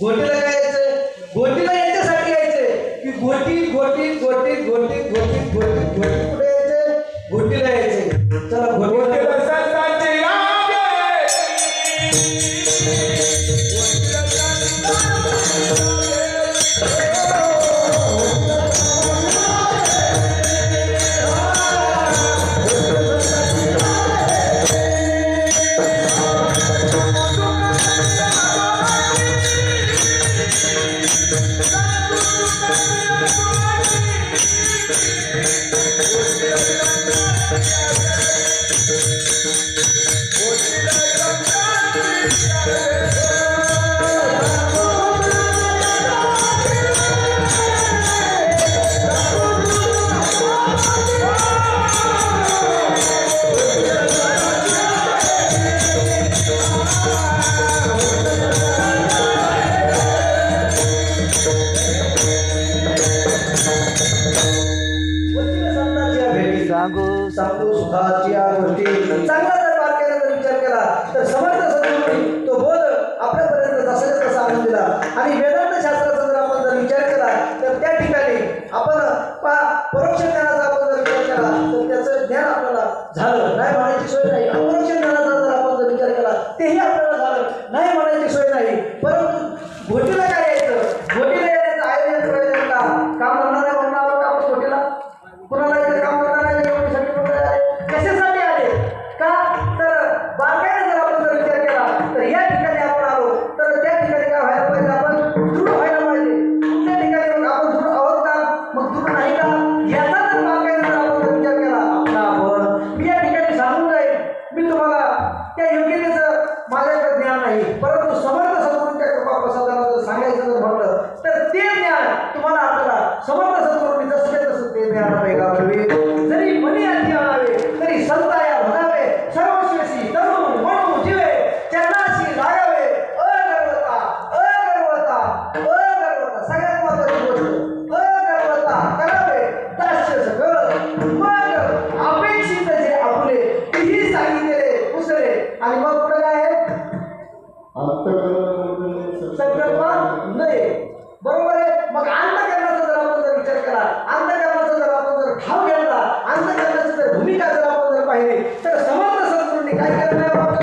गोटीला काय यायचंय, गोटीला यायच्यासाठी यायचंय की गोटी गोटी गोटी गोटी गोटी गोटी गोटी कुठे यायचंय, गोटीला यायचंय. चला गोटीला सांगू सुखाची गोष्टी चांगला जर बारकाईने जर विचार केला तर समर्थ सद्गुरूंनी तो बोध आपल्यापर्यंत जसाच्या तसा आणून दिला. आणि वेदांत शास्त्राचा जर आपण जर विचार केला तर त्या ठिकाणी आपण परोक्ष ज्ञानाचा आपण जर विचार केला तर त्याचं ज्ञान आपल्याला झालं, नाही म्हणायची सोय नाही. अपरोक्ष ज्ञानाचा जर आपण जर विचार केला तेही आपल्याला झालं, नाही म्हणायची सोय नाही. परंतु घोटीला काय यायचं, घोटीला यायचं आयोजन करायचं का, काम म्हणणार आहे म्हणून आलो का आपण घोटीला, कुणाला इथं काम करणार आहे कशासाठी आले का, तर बारकाईने जर आपण जर विचार केला तर या ठिकाणी आपण आलो तर त्या ठिकाणी काय व्हायला पाहिजे, आपण दृढ व्हायला पाहिजे. कुठल्या ठिकाणी मग आपण दृढ आहोत का, मग दृढ नाही का, याचा जर बारकाईने जर आपण जर विचार केला आपण मी या ठिकाणी सांगून जाईल, मी तुम्हाला त्या योग्यतेचं माझ्याकडे ज्ञान नाही. परंतु समर्थ सद्गुरूंच्या कृपा प्रसादाला जर सांगायचं जर म्हटलं तर ते ज्ञान तुम्हाला आपल्याला समर्थ सद्गुरूंनी जसं तसं ते ज्ञान वेगावे. जरी मनी आधी आणावे तरी संताया म्हणावे, सर्वस्वेशी तरुण म्हणू जीवे चरणाशी लागावे. अगर्वता अगर्वता अगर्वता सगळ्यात महत्वाची गोष्ट, अगर्वता करावे दास्य सगळं. मग अपेक्षित जे आपले तीही सांगितलेले उसरे. आणि मग पुढे काय आहे, संकल्प नाही, बरोबर आहे. मग अंतःकरणाचा जर आपण जर विचार केला, अंतःकरणाचा जर आपण जर ठाव घेतला, अंतःकरणाची जर भूमिका जर आपण जर पाहिली तर समर्थ सद्गुरूंनी काय केलं नाही बाबा,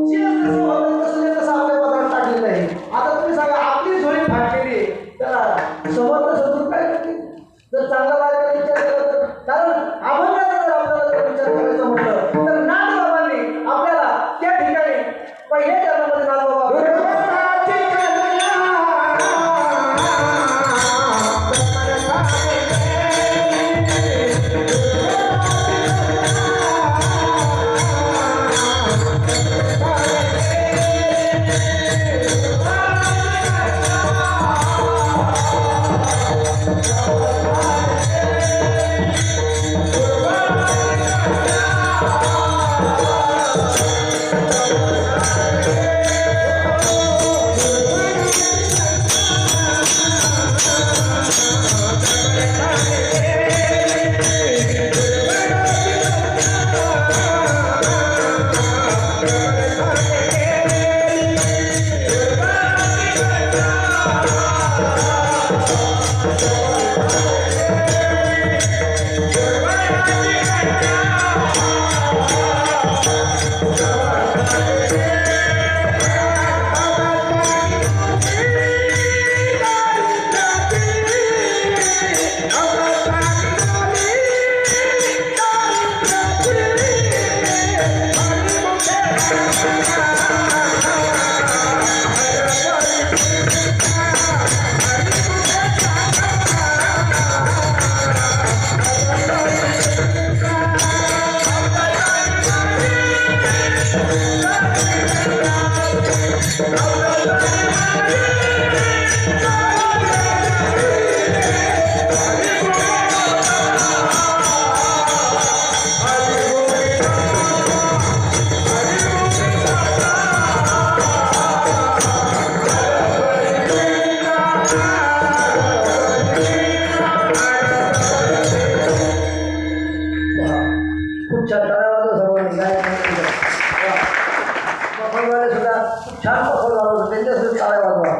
जे जसं होतं तसं आपल्या पत्रात टाकलेलं आहे. आता तुम्ही सांगा आपली झोळी फाटलेली त्याला समर्थ सद्गुरू काय करतील जर चांगला मार्ग विचार केला तर. कारण अभंगाचा जर आपल्याला जर विचार करायचा म्हटलं तर नाथबाबांनी आपल्याला त्या ठिकाणी पहिल्या चरणामध्ये नाथबाबा खूप छान टाळ्या सर्वांनी गायक पफलवाले सुद्धा खूप छान पफल वाजवतो, त्यांच्यासुद्धा टाळ्या वाजवा.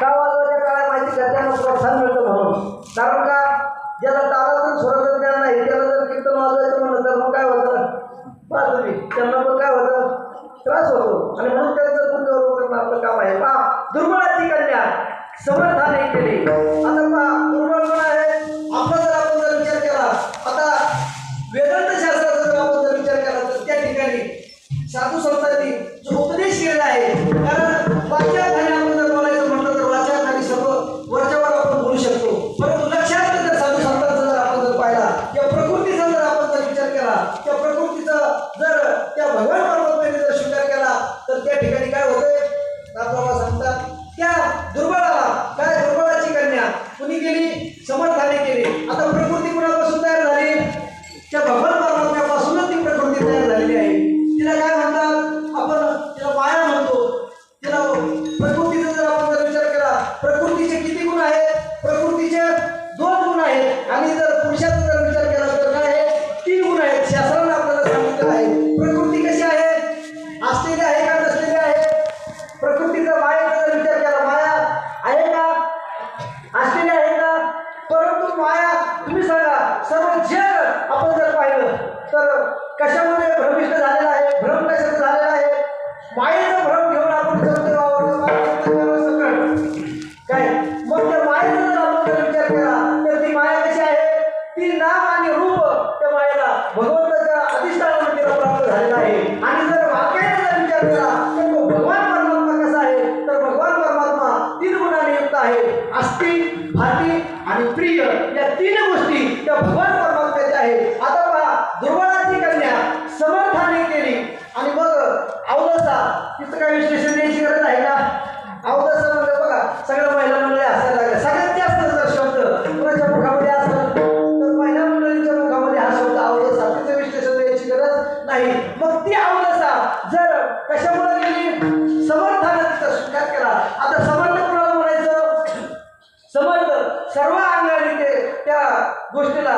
का वाजवायच्या टाळ्या माहिती का? त्यांना प्रोत्साहन मिळतं म्हणून. कारण का ज्याला तालाचं स्वराचं ज्ञान नाही त्याला जर कीर्तन वाजवायचं म्हणलं तर मग काय होतं? पहा तुम्ही त्यांना पण काय होतं? त्रास होतो. आणि म्हणून त्यांचं गुणगौरव करणं आपलं काम आहे. पहा दुर्बळाची कन्या समर्थाने केली. आता पहा दुर्बळ कोण आहे? आपला जर आपण जर विचार केला, आता वेदांत शास्त्राचा जर आपण जर विचार केला तर त्या ठिकाणी साधू संतांनी जो उपदेश केलेला आहे, कारण वाच्याखाली आपण जर बोलायचं म्हटलं तर वाच्याखाली सर्व वरच्यावर आपण बोलू शकतो, परंतु लक्षात जर साधू संतांचा जर आपण जर पाहिला किंवा प्रकृतीचा जर आपण जर विचार केला किंवा प्रकृतीचा जर त्या भगवान परमात्म्याने जर स्वीकार केला तर त्या ठिकाणी काय होतंय? बाबा सांगतात त्या दुर्बळाला काय, दुर्बळाची कन्या कुणी केली? समर्थाने केली. आता प्रकृती कुणापासून तयार झाली? त्या भगवान परमात्म्यापासूनच ती प्रकृती तयार झालेली आहे. तिला काय म्हणतात? आपण तिला माया म्हणतो. तिला प्रकृतीचा जर आपण जर विचार केला, प्रकृतीचे किती गुण आहेत? प्रकृतीचे 2 गुण आहेत. आणि जर पुरुषाचा जर विचार केला तर काय आहे? 3 गुण आहेत. शास्त्राने आपल्याला सांगितलं आहे. प्रकृती कशी आहे? असलेली आहे का नसलेली आहे? प्रकृतीचा मायेचा जर विचार केला, माया आहे का? असलेली आहे का? परंतु माया तुम्ही सांगा, सर्व जग आपण जर पाहिलं तर कशामध्ये भ्रमिष्ट झालेला आहे? भ्रम कशाचा झालेला आहे? मायेचा भ्रम घेऊन आपण जगतो काय. मग त्या मायेचा जर आपण जर विचार केला तर ती माया कशी आहे? ती नाम आणि रूप त्या मायेला भगवंताच्या अधिष्ठानामध्ये तिला प्राप्त झालेला आहे. आणि जर वाक्याचा जर विचार केला तर तो भगवान परमात्मा कसा आहे? तर भगवान परमात्मा 3 गुणांनी युक्त आहे. अस्ति, भाती आणि प्रिय या 3 गोष्टी त्या भगवान परमात्म्याच्या आहेत. आता पहा दुर्बळाची कन्या समर्थाने केली. आणि मग अवदसा, तिथं काय विश्लेषण द्यायची गरज आहे का? अवदसा म्हणजे बघा सगळ्या महिला मंडळी हसायला लागल्या. सगळ्यात जास्त जर शब्द कोणाच्या मुखामध्ये असेल तर महिला मंडळींच्या मुखामध्ये हा शब्द अवदसा, तिचं विश्लेषण द्यायची गरज नाही. मग ती अवदसा जर कशामुळे गेली? समर्थाने तिचा स्वीकार केला. आता समर्थ कोणाला म्हणायचं? समर्थ सर्व अंगाने ते त्या गोष्टीला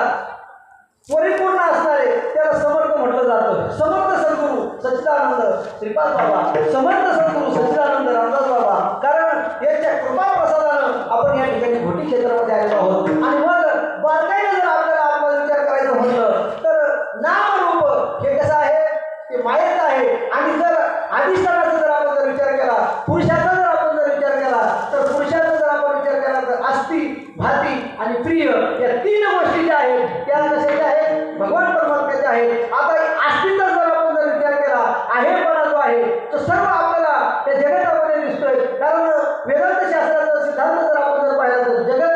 परिपूर्ण असणारे त्याला समर्थ म्हटलं जातं. समर्थ सद्गुरू सच्चिदानंद श्रीपाद बाबा, समर्थ सद्गुरू सच्चिदानंद रामदास बाबा, कारण याच्या कृपा प्रसादानं आपण या ठिकाणी घोटी क्षेत्रामध्ये आलेलो आहोत. आणि मग बारकाईने जर आपल्याला आपण विचार करायचं म्हटलं तर नामरूप हे कसं आहे? ते मायेचं आहे. आणि जर अधिष्ठानाचा जर आपण जर विचार केला, पुरुषाचा जर आपण जर विचार केला तर पुरुषाचा जर आपण विचार केला तर अस्ति, भाती आणि प्रिय या 3 गोष्टी ज्या आहेत त्या कशाच्या आहेत? भगवान परमात्म्याच्या आहेत. आता अस्तित्वाचा जर आपण जर विचार केला, आहेपणा जो आहे तो सर्व आपल्याला त्या जगतामध्ये दिसतोय. कारण वेदांत शास्त्राचा सिद्धांत जर आपण जर पाहिला तर जगत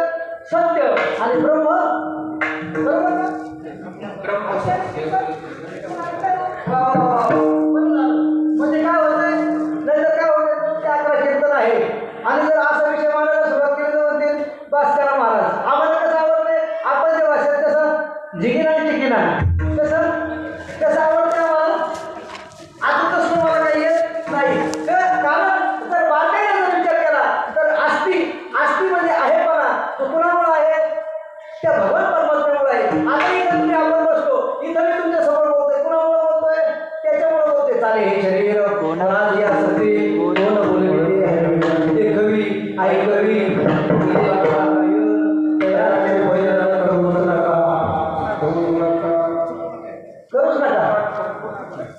सत्य आणि ब्रह्म, बरोबर ना? म्हणजे काय होतंय? नाहीतर काय होतंय? ते 11 कीर्तन आहे. आणि जर असा विषय मांडायला सुरुवात केली तर म्हणतील बस करा महाराज. आम्हाला कसं आवडतंय? आपण जे भाषेत कसं झिगिना आणि टिकिना कसं आवडतं आम्हाला? आता तसं मला काही येत नाही. कारण जर बारकाईने जर विचार केला तर अस्ति म्हणजे आहेपणा तो कुणामुळे आहे? त्या भगवान परमात्म्यामुळे आहे. आता इथं तुम्ही आपण बसतो, इथं मी तुमच्या समोर बोलतोय, कुणामुळे बोलतोय? त्याच्यामुळे बोलतोय. चाले हे शरीर कोणाला या सगळे कोण बोलले ते कवी आई कवी करूच नका,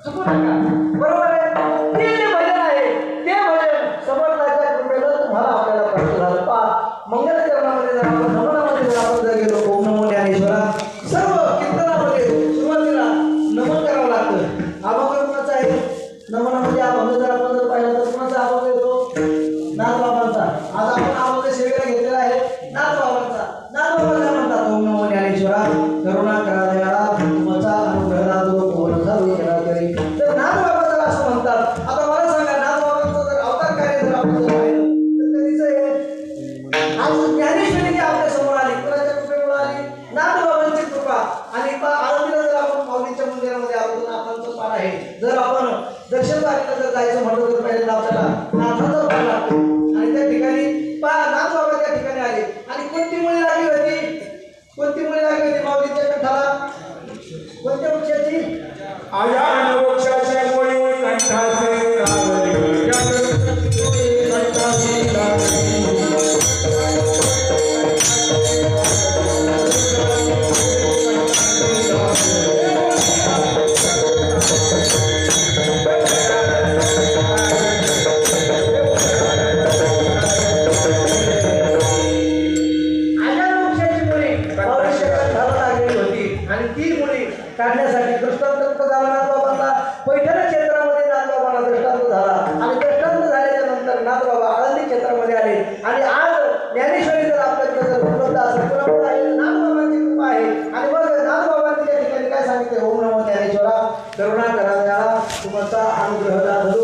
चुकू नका. बरोबर आहे. ते जे भजन आहे ते भजन समर्थाच्या कृपेनं तुम्हाला आपल्याला प्राप्त झालं. पहा मंगलचरणामध्ये जर आपण नमनामध्ये जर आपण जर गेलो, ओम नमो ज्ञानेश्वरा, सर्व कीर्तनामध्ये सुरुवातीला नमन करावं लागतं. अभंग कुणाचा आहे? नमनामध्ये अभंग जर आपण जर पाहिला तर कुणाचा अभंग येतो? नाथबाबांचा. आज आपण अभंग सेवेला घेतलेला आहे नाथबाबांचा. नाथबाबा काय म्हणतात? ओम नमो ज्ञानेश्वरा, करुणा करा दयाळा, तुमचा अनुग्रह दादो कोण सर्व केला तरी. तर नाथबाबा जर असं म्हणतात. आता मला सांगा, नाथबाबांचं जर अवतार कार्य जर आपण जर पाहिलं तर कधीच आहे? आज ज्ञानेश्वरी आपल्या समोर आली, कोणाच्या कृपेमुळे आली? नाथबाबांची कृपा. आणि आळंदीला जर आपण माऊलीच्या मंदिरामध्ये आलो तर नाथांचं पान आहे. जर आपण दक्षिण भारताला जर जायचं म्हटलं तर पहिल्यांदा आपल्याला नाथांचं पान लागतं. आणि त्या ठिकाणी नाथबाबा त्या ठिकाणी आले. आणि कोणती मुळी लागली होती? कोणती मुळी लागली होती माऊलीच्या कंठाला? कोणत्या आया वृक्षाच्या मुळी कंठाचे लागली कंठाचे लागली काढण्यासाठी दृष्टांत झाला नाथबाबांना पैठण क्षेत्रामध्ये नाथबाबांना दृष्टांत झाला आणि दृष्टांत झाल्याच्या नंतर नाथबाबा आळंदी क्षेत्रामध्ये आले आणि आज ज्ञानेश्वरी जर आपल्याकडे जर उपलब्ध असेल तर आहे नाथबाबांची कृपा आहे आणि मग नाथबाबांनी त्या ठिकाणी काय सांगितलं ओम नमो ज्ञानेश्वरा करुणा कराव्या तुमचा अनुग्रह लाभलो.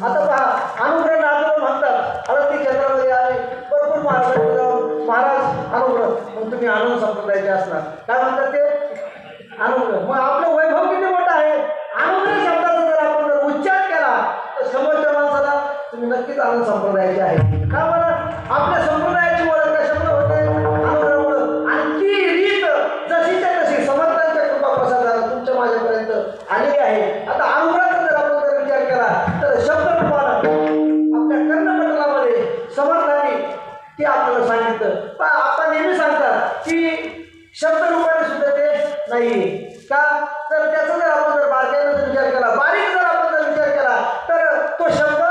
आता पहा अनुग्रह लाभलो म्हणतात आळंदी क्षेत्रामध्ये आले भरपूर महाराज अनुग्रह पण तुम्ही आनंद संप्रदायाचे असणार काय म्हणतात ते अनुग्रह. मग आपलं वैभव किती मोठं आहे. अनुग्रह शब्दाचा जर आपण जर उच्चार केला तर समोरच्या माणसाला तुम्ही नक्कीच आनंद संप्रदायाचे आहे. का बरं आपल्या संप्रदायाची ओळख कशामुळे होते अनुग्रहामुळे आणि ती रीत जशीच्या तशी समर्थांच्या कृपा प्रसादाला तुमच्या माझ्यापर्यंत आलेली आहे. आता अनुग्रहाचा जर आपण जर विचार केला तर शब्दरूपानं आपल्या कर्णपटलामध्ये समर्थांनी ते आपल्याला सांगितलं. पण आपण नेहमी सांगतात की शब्दरूपाने सुद्धा ते नाही का तर त्याचा जर आपण जर बारकाईने जर विचार केला बारीक जर आपण जर विचार केला तर तो शब्द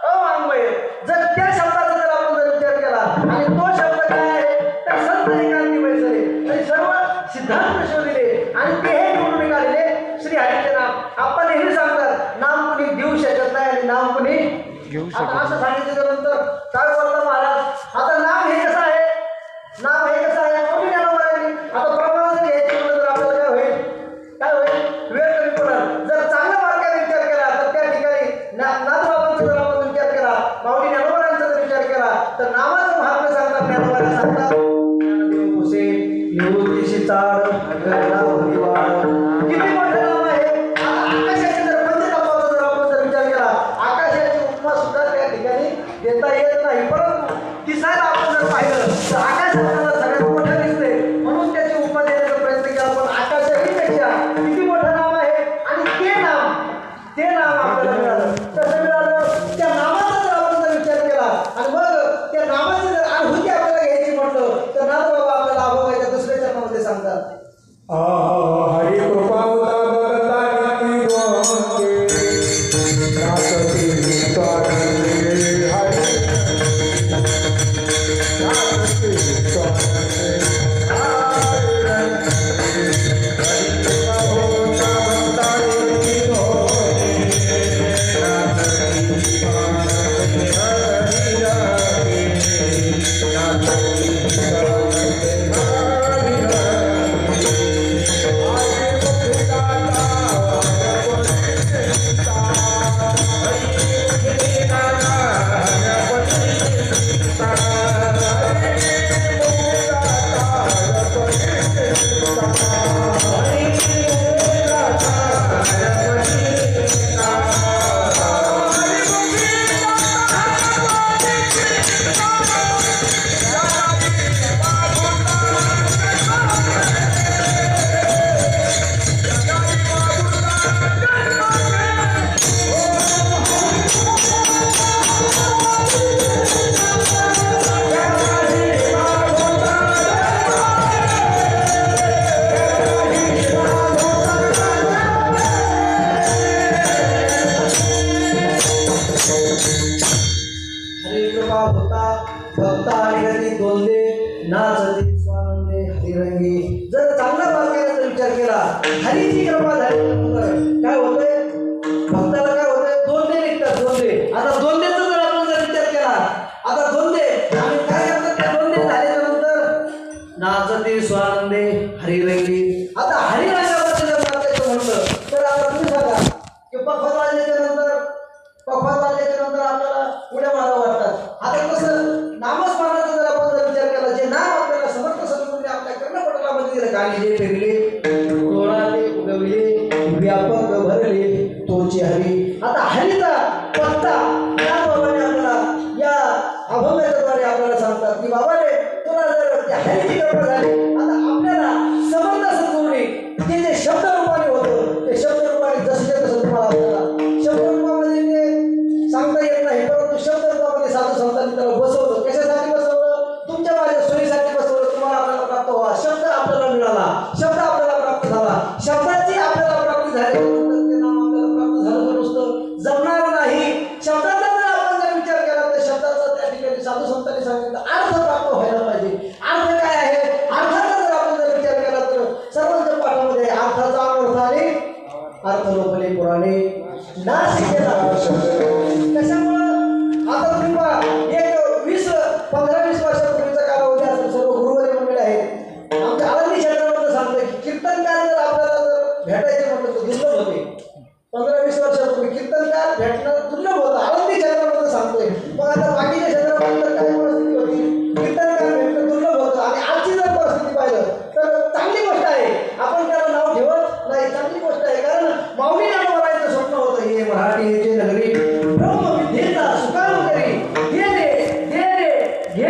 अवाङ्मय. जर त्या शब्दाचा जर आपण जर विचार केला आणि तो शब्द काय आहे तर संत एकांती वैसले आणि सर्व सिद्धांत शोधले आणि ते हे निवडून निघालेले श्री हरीचे नाम. आपण हे सांगतात नाम कुणी देऊ शकत नाही आणि नाम कुणी घेऊ शकत. असं सांगितल्यानंतर काय बोलता महाराज आता नाम हे कसं आहे नाम हे कसं आहे आता प्रमाणात घ्यायची म्हणलं तर आपल्याला काय होईल वेळ कमी पडेल. जर चांगल्या मार्गाने विचार केला तर त्या ठिकाणी नाथबाबांचा जर आपण विचार केला माऊली ज्ञानोबांचा जर विचार केला तर नामाचं महात्म्य सांगतात ज्ञानोबाला सांगतात ज्ञानदेव भुसे निवृत्तीशी चाळ किती मोठं नाम आहे. आकाशाची जर पंचतत्वाचा जर आपण जर विचार केला आकाशाची उपमा सुद्धा त्या ठिकाणी देता येत नाही परंतु दिसायला आपण जर पाहिलं तर आकाश आपल्याला सगळ्यात मोठं दिसते म्हणून त्याची उपमा देण्याचा प्रयत्न केला. पण आकाशाही पेक्षा किती मोठं नाम आहे आणि ते नाम आपल्याला मिळालं. कसं मिळालं त्या नामाचा जर आपण जर विचार केला आणि मग त्या नामाची जर अनुभूती आपल्याला घ्यायची म्हटलं तर नाथबाबा आपल्याला अभंगाच्या दुसऱ्या चरणामध्ये सांगतात हरी कृपा जर चांगला मार्गाने विचार केला हरीची कृपा झाली काय होतंय भक्ताला काय होतंय दोंदे निघतात दोंदे. आता दोंदेचा जर आपण जर विचार केला आता दोंदे आणि काय करतात त्या दोंदे झाल्याच्या नंतर नाचते स्वानंदे हरी रंगी. आता हरी रंगाबद्दल जर नाचायचं म्हटलं तर आता तुम्ही सांगा की पखवाज वाजल्याच्या नंतर आपल्याला उड्या मारा वाटतात. आता कसं नामस्मरणाचा जर आपण जर विचार केला जे नाम आपल्याला समर्थ सद्गुरूंनी आपल्या कर्णपटलामध्ये दिलं गाणी जे फिरले डोळाले उगवले व्यापक भरले तोचे हरी. आता हरीचा पत्ता या बाबाने आपल्याला या अभंगाच्याद्वारे आपल्याला सांगतात की बाबा रे तुला जर त्या हरीची कृपा झाली आता आपल्याला समर्थ सद्गुरूंनी ते जे शब्द रूपाने होतं ते शब्द झाल्यानंतर ते नाम आपल्याला प्राप्त झालं तर नुसतं जमणार नाही. शब्दाचा जर आपण जर विचार केला तर शब्दाचा त्या ठिकाणी साधू संतांनी सांगितलं अर्थ प्राप्त व्हायला पाहिजे. अर्थ काय आहे? अर्थाचा जर आपण जर विचार केला तर सर्वांच्या पाठामध्ये अर्थाचा अर्थ आणि अर्थ लोकले पुराणे नाश केला. कशामुळं? आता तुम्ही पहा, एक 15-20 वर्षापूर्वीचा कालावधी असेल. सर्व गुरुवारी मंडळ आहेत आमच्या आळंदी क्षेत्रामध्ये सांगतोय की कीर्तनकार जर आपल्याला जर भेटायचे म्हटलं तर दुर्लभ होते. 15-20 वर्षापूर्वी कीर्तनकार भेटणं दुर्लभ होतं आळंदी क्षेत्रामध्ये सांगतोय. मग आता बाकीच्या क्षेत्रामध्ये तर काय परिस्थिती होती? कीर्तनकार भेटणं दुर्लभ होतं. आणि आजची जर परिस्थिती पाहिलं तर चांगली गोष्ट आहे. आपण त्याला नाव ठेवत नाही, चांगली गोष्ट आहे. कारण माऊली नावाचं स्वप्न होतं, हे मराठीचे नगरी ब्रह्मविद्येचा सुकाम करी घे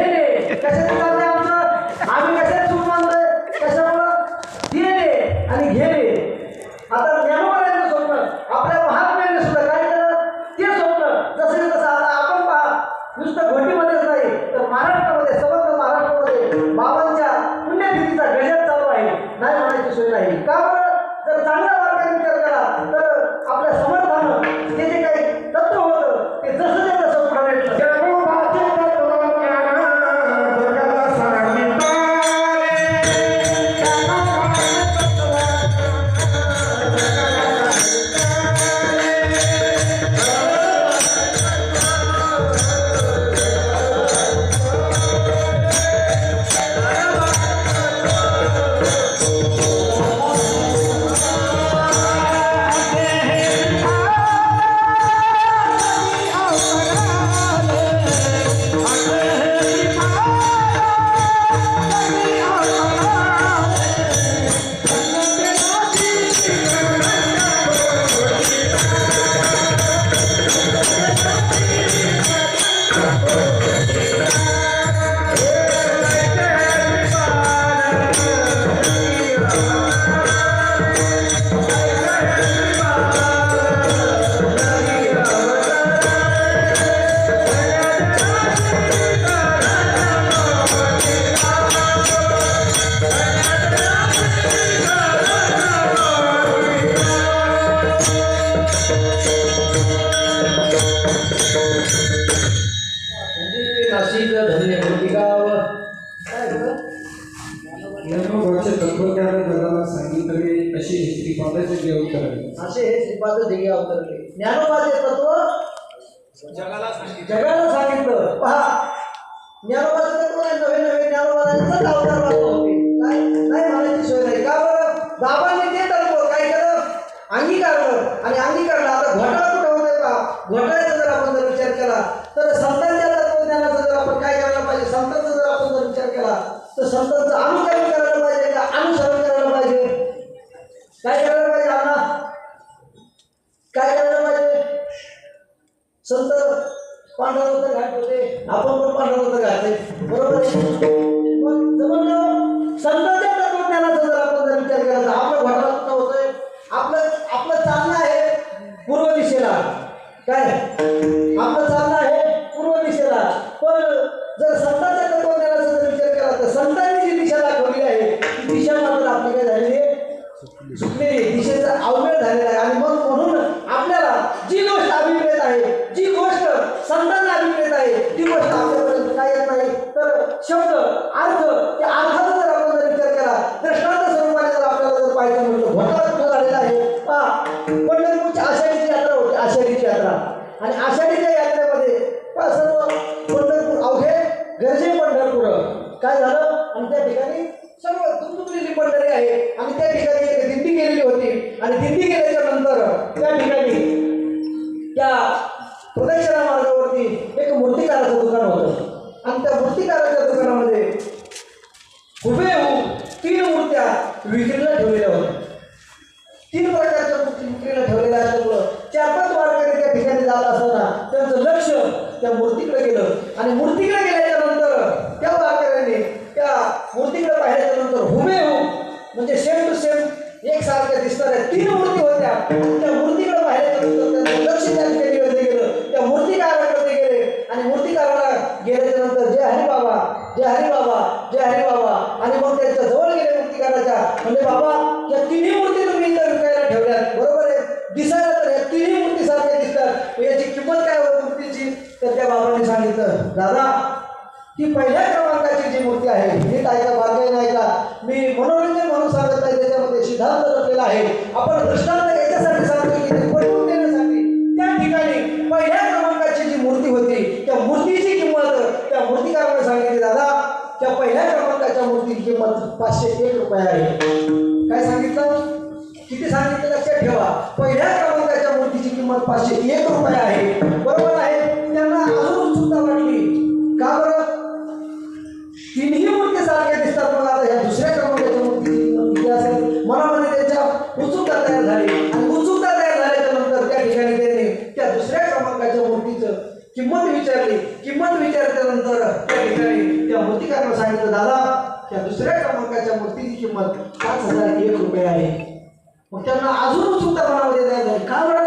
रे कशाचं चाललंय आमचं? आम्ही कशात सुख मानतोय? कशामुळं? घे रे आणि घे रे. आता ज्ञानोबाचं स्वप्न आपल्या महात्म्याने सुद्धा काय केलं? ते स्वप्न जसं तसं आता आपण पहा, नुसतं घोटीमध्येच नाही तर महाराष्ट्रामध्ये, समग्र महाराष्ट्रामध्ये बाबांच्या पुण्यतिथीचा गजर चालू आहे. नाही म्हणायची सोय नाही. का बरं? जर चांगल्या मार्गाने विचार केला तर आपल्या समर्थानं ते जे काही तत्व होतं ते जसं ते तसं पुढे नाशिक धन्य गाव काय बरं? ज्ञानोबाच्या तत्वज्ञान जगाला सांगितले अशी श्रीपादाचे देव करावे. असे हे श्रीपाद दिघे अवतरले. ज्ञानोबाचे तत्व जगाला सांगितलं. पहा, ज्ञानोबाचं तत्व नवे ज्ञानोबांचाच अवतार बाबा होते. नाही म्हणायची सोय नाही. का बरं? बाबांनी ते तत्व काय केलं? अंगीकारलं. आणि अंगीकारलं. आता घोटाळा कुठं होतोय? पहा, घोटाळ्याचा जर आपण जर विचार केला तर संतांच्या तत्वज्ञानाचा जर आपण काय करायला पाहिजे? संतांचा जर आपण जर विचार केला तर संतांचं अनुकरण करायला पाहिजे का अनुसरण करायला पाहिजे? काय करायला पाहिजे? अण्णा काय करायला पाहिजे? संत पांढरवत घाट होते, आपण पण पांढरवत घाटले, बरोबर आहे? मग जमलं संतांच्या तत्वज्ञानाचा जर आपण जर विचार केला तर आपलं घोटाळा कुठं होतोय? आपलं चालणं आहे पूर्व दिशेला. काय आपलं चालणं आहे पूर्व दिशेला. पण जर संतांच्या तत्वज्ञानाचा जर विचार केला तर संतांनी जी दिशा दाखवली आहे ती दिशा मात्र आपली काय झालेली आहे? चुकलेली. दिशेचा अवमेळ झालेला आहे. आणि मग म्हणून आपल्याला जी गोष्ट अभिप्रेत आहे, जी गोष्ट संतांना अभिप्रेत आहे ती गोष्ट आपल्यापर्यंत काय येत नाही. तर शब्द अर्थ त्या अर्थाचा जर आपण जर विचार केला दृष्टांत स्वरूपाने जर आपल्याला जर पाहायचं म्हटलं घोटाळा कुठं झालेला आहे? पंढरपूरची आषाढीची यात्रा होती. आषाढीची यात्रा. आणि आषाढीच्या यात्रेमध्ये सर्व पंढरपूर अवघे गरजे पंढरपूर काय झालं? आणि त्या ठिकाणी सर्व दुमदुमलेली पंढरी आहे. आणि त्या ठिकाणी एक दिंडी गेलेली होती. आणि दिंडी गेल्याच्या नंतर त्या ठिकाणी त्या प्रदक्षिणा मार्गावरती एक मूर्तिकाराचं दुकान होतं. आणि त्या मूर्तिकाराच्या दुकानामध्ये हुबेहूब 3 मूर्त्या विक्रीला ठेवलेल्या होत्या. 3 प्रकारच्या मूर्ती विक्रीला ठेवलेल्या असल्यामुळं 4-5 वारकरी त्या ठिकाणी जात असताना त्यांचं लक्ष त्या मूर्तीकडे गेलं. आणि मूर्तीकडे गेल्याच्या नंतर त्या वारकऱ्यांनी त्या मूर्तीकडे पाहिल्याच्या नंतर हुबेहूब म्हणजे सेम टू सेम एकसारख्या दिसणाऱ्या 3 मूर्ती होत्या. त्या मूर्तीकडे पाहिल्याच्या नंतर त्यांचं लक्ष त्या ठिकाणी गेलं. त्या मूर्तिकाराकडे गेले. आणि मूर्तिकाराला गेल्याच्या नंतर जय हरिबाबा, जय हरिबाबा, जय हरिबाबा. आणि मग त्यांच्या जवळ गेले मूर्तिकाराच्या. म्हणजे बाबा या 3 मूर्ती तुम्ही इथं विकायला ठेवल्यात, बरोबर दिसायला तर या तिन्ही मूर्ती सारख्या दिसतात, याची किंमत काय होती मूर्तीची? तर त्या बाबांनी सांगितलं, दादा ही पहिल्या क्रमांकाची जी मूर्ती आहे नीट ऐका, बारकाई नाही का, मी मनोरंजन म्हणून सांगत नाही, त्याच्यामध्ये सिद्धांत रचलेला आहे. आपण दृष्टांत याच्यासाठी सांगतो की ते पटवून देण्यासाठी. त्या ठिकाणी पहिल्या क्रमांकाची जी मूर्ती होती त्या मूर्तीची किंमत त्या मूर्तिकाराने सांगितली, दादा त्या पहिल्या क्रमांकाच्या मूर्तीची किंमत 501 रुपये आहे. काय सांगितलं? किती सांगितलं लक्षात ठेवा. पहिल्या क्रमांकाच्या मूर्तीची किंमत 501 रुपये आहे. बरोबर आहे. त्यांना अजून उत्सुकता वाटली. का बरं? तिन्ही मूर्ती सारख्या दिसतात, मग आता ह्या दुसऱ्या क्रमांकाच्या मूर्तीची किंमत किती असेल? मनामध्ये त्यांच्या उत्सुकता तयार झाली आणि उत्सुकता तयार झाल्याच्या नंतर त्या ठिकाणी त्यांनी त्या दुसऱ्या क्रमांकाच्या मूर्तीचं किंमत विचारली. किंमत विचारल्यानंतर त्या ठिकाणी त्या मूर्तिकारानं सांगितलं, दादा त्या दुसऱ्या क्रमांकाच्या मूर्तीची किंमत 5001 रुपये आहे. मग त्यांना अजून उत्सुकता मनामध्ये तयार झाली. का बरं?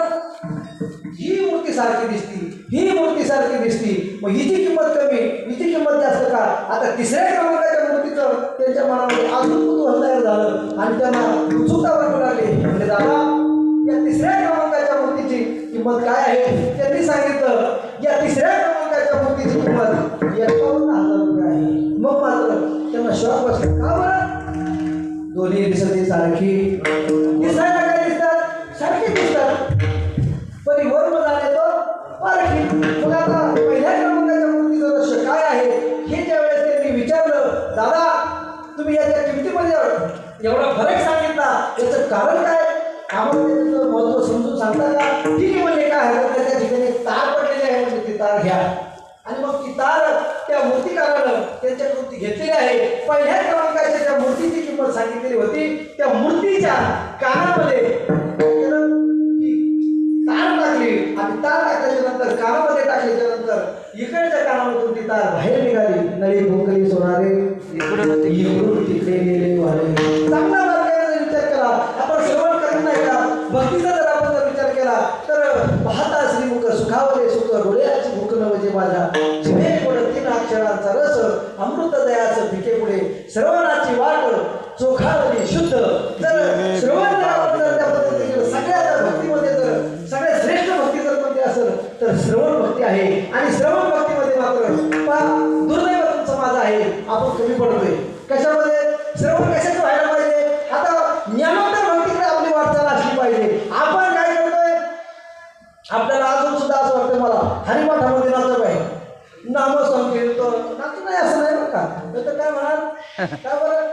ही मूर्ती सारखी दिसती, ही मूर्ती सारखी दिसती, मग हिची किंमत कमी, हिची किंमत जास्त का? आता तिसऱ्या क्रमांकाच्या मूर्तीचं त्यांच्या मनामध्ये अजून कुतूहल तयार झालं आणि त्यांना उत्सुकता वाटू लागली. म्हणजे दादा या तिसऱ्या क्रमांकाच्या मूर्तीची किंमत काय आहे? त्यांनी सांगितलं, या तिसऱ्या क्रमांकाच्या मूर्तीची किंमत 51,000 रुपये आहे. मग मात्र त्यांना शॉक बसला. का बरं? दोन्ही दिसत सारखी दिसायला काय दिसतात? सारखी दिसतात, पण वर्म झाले तो पारखी. मग आता पहिल्या क्रमांकाच्या मूर्तीचं रहस्य काय आहे हे ज्यावेळेस त्यांनी विचारलं, दादा तुम्ही याच्या किमतीमध्ये एवढा फरक सांगितला, याचं कारण काय? आम्हाला त्याचं महत्त्व समजून सांगता का? ठीक आहे म्हणजे काय हरकत नाही. त्या ठिकाणी तार पडलेली आहे, म्हणजे ती तार घ्या. आणि मग ती तार त्या मूर्तिकारानं त्यांच्याकडून ती घेतलेली आहे. पहिल्या क्रमांकाच्या त्या मूर्तीची किंमत सांगितलेली होती, त्या मूर्तीच्या कानामध्ये तार टाकली आणि तार टाकल्याच्या नंतर कानामध्ये टाकल्याच्या नंतर इकडच्या कानामधून ती तार बाहेर निघाली. नळी भोंकली सोनारे इकडून तिकडे गेले वारे. चांगला मार्गाने विचार केला, आपण श्रवण करत नाही का? भक्तीचा जर आपण जर विचार केला तर पाहता श्रीमुख सुखावले सुख डोळ्याची भूक नवजे माझ्या जिभे पुढे 3 अक्षरांचा रस अमृत दयाचं भिके पुढे श्रवणाची वाट चोखावली शुद्ध. जर श्रवण जर त्या पद्धतीने सगळ्या भक्तीमध्ये जर सगळ्यात श्रेष्ठ भक्ती जर कोणती असेल तर श्रवण भक्ती आहे. आणि श्रवण भक्तीमध्ये मात्र दुर्दैव समाज आहे, आपण कमी पडतोय. कशामध्ये? श्रवण कशाचं व्हायला पाहिजे? आता ज्ञानोत्तर भक्तीकडे आपली वाटचाल असली पाहिजे. आपण काय करतोय? आपल्याला अजून सुद्धा असं वाटतं मला हरिपाठामध्ये नाचत आहे, नामस्मरण केलं नाचू नाही असं नाही बरं का? तर काय म्हणाल? का बरं?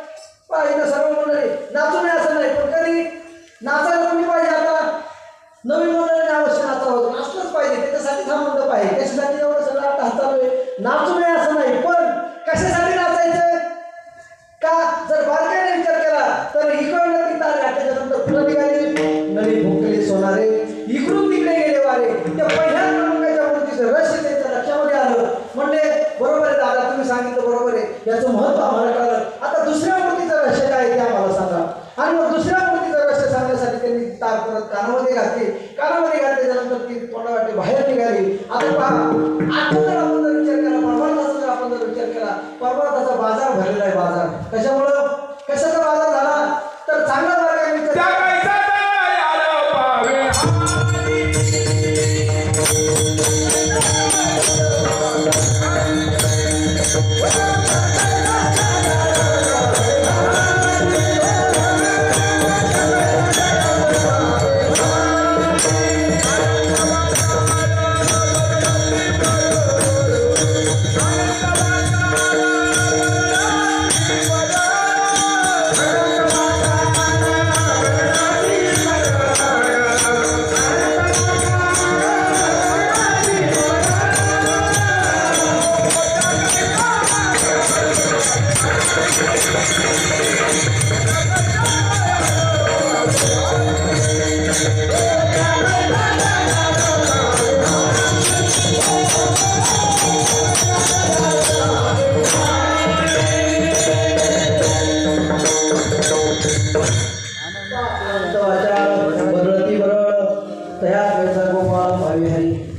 पाहिजे सर्व मंडळी नाचू नाही असं नाही, पण कधी नाचायला कोणी पाहिजे? आता नवीन मंडळीने अवश्य नाचावं, नाचलंच पाहिजे. त्याच्यासाठी हा मंडप आहे, त्याच्यासाठी एवढं सगळं आता हाताळलोय. नाचू नये असं नाही, पण कशासाठी नाचायचं? का? जर बारकाईने विचार केला तर इकडनं ती तार त्याच्यानंतर पुन्हा निघाली नळी भोंकली सोनारे इकडून तिकडे गेले वारे. त्या पहिल्या क्रमांकाच्या मूर्तीचं रहस्य त्यांच्या लक्षामध्ये आलं. म्हणजे बरोबर आहे दादा, तुम्ही सांगितलं बरोबर आहे, याचं महत्त्व आम्हाला कळलं. आता दुसऱ्या मूर्तीचं रहस्य काय आहे ते आम्हाला सांगा. आणि मग दुसऱ्या मूर्तीचं रहस्य सांगण्यासाठी त्यांनी तार परत कानामध्ये घातली. कानामध्ये घातल्याच्यानंतर ती तोंडावाटे बाहेर निघाली. आता पहा, आता जर आपण जर विचार केला, परमार्थाचा जर आपण जर विचार केला, परमार्थाचा बाजार भरलेला आहे. बाजार कशामुळं? कशाचा बाजार झाला? तर चांगला मार्गाने विचार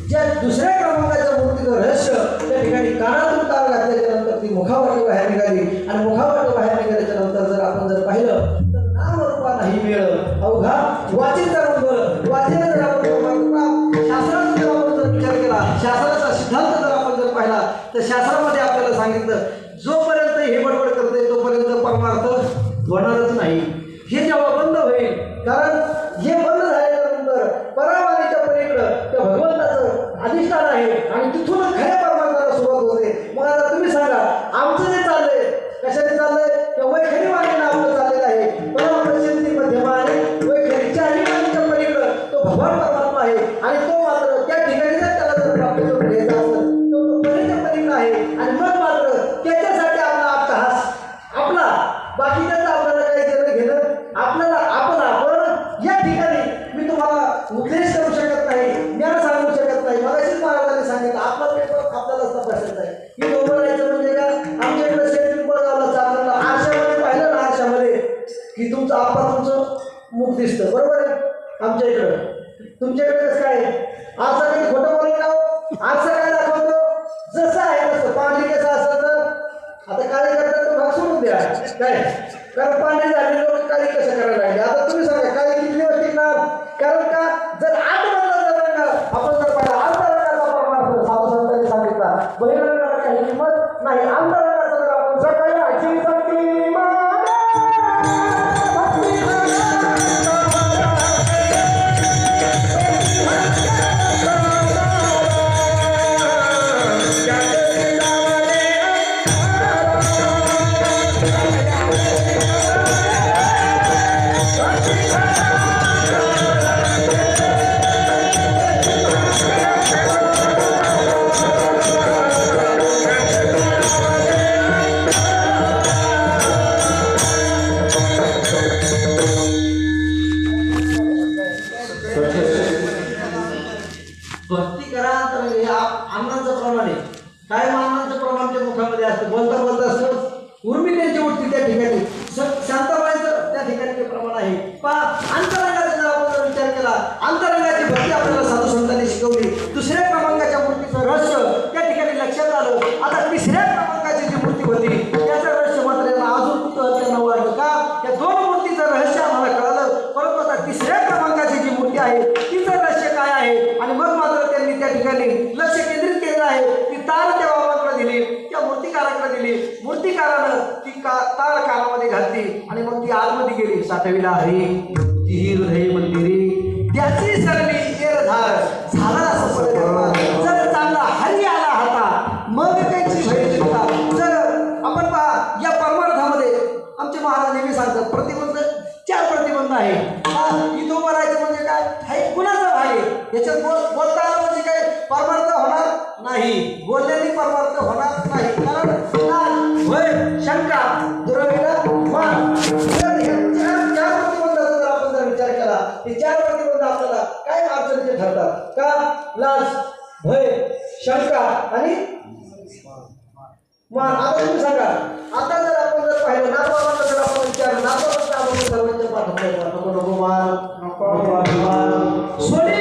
ज्या दुसऱ्या क्रमांकाच्या मूर्तीचं रहस्य त्या ठिकाणी कानातून तार घातल्याच्या नंतर ती मुखावाटी बाहेर निघाली. आणि मुखावाटी बाहेर निघाल्याच्या नंतर जर आपण जर पाहिलं तर नाम रूपा नाही मिळ अवघा वाचित वाचेल सांगितलं जोपर्यंत हे बडबड करते तोपर्यंत परमार्थ होणारच नाही. हे जेव्हा बंद होईल, कारण हे बंद झाल्यानंतर परामानीच्या पलीकडं त्या भगवंताचं अधिष्ठान आहे आणि तिथून खऱ्या परमार्थाला सुरुवात होते. मग आता तुम्ही सांगा आमचं जे चाललंय कशाने चाललंय? त्या वैखरी वाणीनं आपलं चाललेलं आहे. परमप्रसिद्धी मध्यमाने वैखरीच्या आणि वाणीच्या पलीकडं तो भगवान परमात्मा आहे आणि तो मात्र त्या ठिकाणी जर त्याला जर प्राप्त करून घ्यायचा असेल तो तो पलीच्या पलीकडं आहे आणि मग मात्र त्याच्यासाठी आपला अट्टहास आपला बाकीच्याचं आपल्याला काही देणं घेणं आपल्याला आपण या ठिकाणी मी तुम्हाला उपदेश करू शकत नाही, ज्ञान सांगू शकत नाही. मगाशीच महाराजांनी सांगितलं आपला पेपर आपल्यालाच तपासायचा आहे. ही डोंबरायचं म्हणजे का आमच्या इकडे शेती पळगावला चाललं आरशामध्ये पाहिलं ना, आरशामध्ये की तुमचं आपा तुमचं मुख दिसतं, बरोबर आहे. आमच्या इकडं तुमच्याकडे कसं काय आरसा काही खोटं बोलत राहू, आरसा काय दाखवतो जसं आहे तसं. पांढरी कसं असं तर आता काळी करतात तो भाग सोडून द्या काय, कारण पांढरी झालेली लोक काळी कसं करायला लागले. आता तुम्ही सांगा काळी किती दिवस टिकणार? कारण का जर आठ रंगाचा जर रंग आपण जर पाहिला अंतरंगाचा परमार्थ साधू संतांनी सांगितला, बहिरंगाला काही किंमत नाही. अंतरंगाचा जर आपण सकाळी आजी सांगते भक्ती करा तर हे अन्नाचं प्रमाण आहे. काय अन्नाचं प्रमाण त्या मुखामध्ये असतं, बोलता बोलता असतं उर्मी त्यांची उठती त्या ठिकाणी, शांताबाईचं त्या ठिकाणी ते प्रमाण आहे. पहा अंतरंगाचा जर आपण जर विचार केला, अंतरंगाची भक्ती आपल्याला साधू संतांनी शिकवली. दुसऱ्या क्रमांकाच्या मूर्तीचं रहस्य त्या ठिकाणी लक्षात आलं. आता तिसऱ्या क्रमांकाची जी मूर्ती होती त्याचं रहस्य मात्र अजून कुठं त्यांना वाढलं का? या दोन मूर्तीचं रहस्य आम्हाला कळालं, परंतु आता तिसऱ्या क्रमांकाची जी मूर्ती आहे तिचं रहस्य काय आहे? आणि मग मात्र त्यांनी त्या ठिकाणी लक्ष केंद्रित केलेलं आहे. ती तार त्या बाबांकडे दिली, त्या मूर्तिकाराकडे दिली. मूर्तिकारानं ती तार कानामध्ये घातली आणि मग ती आतमध्ये गेली. साठविला हरी तिही हृदय मंदिरी त्याची सरली एरधार झाला असं परत. जर चांगला हरी आला हाता मग त्याची भय चिंता. जर आपण पहा या परमार्थामध्ये आमचे महाराज नेहमी सांगतात प्रतिबंध 4 प्रतिबंध आहे. इथं उभं राहायचं म्हणजे काय हे कुणाचा भाग आहे? याच्यात बोलता आलं म्हणजे काय परमार्थ होणार नाही, बोलल्याने परमार्थ होणार नाही. कारण भय शंका दुरावीला मान जर ह्या 4 प्रतिबंधाचा जर आपण जर विचार केला हे 4 प्रतिबंध आपल्याला काय अडचणीचे ठरतात का? लाज, भय, शंका आणि मान. आता तुम्ही सांगा आता जर आपण जर पाहिलं नाथबाबांना जर आपण विचारलं नाथबाबांना आपण सर्वांच्या पाठवतो नको नको मान नको अभिमान सोने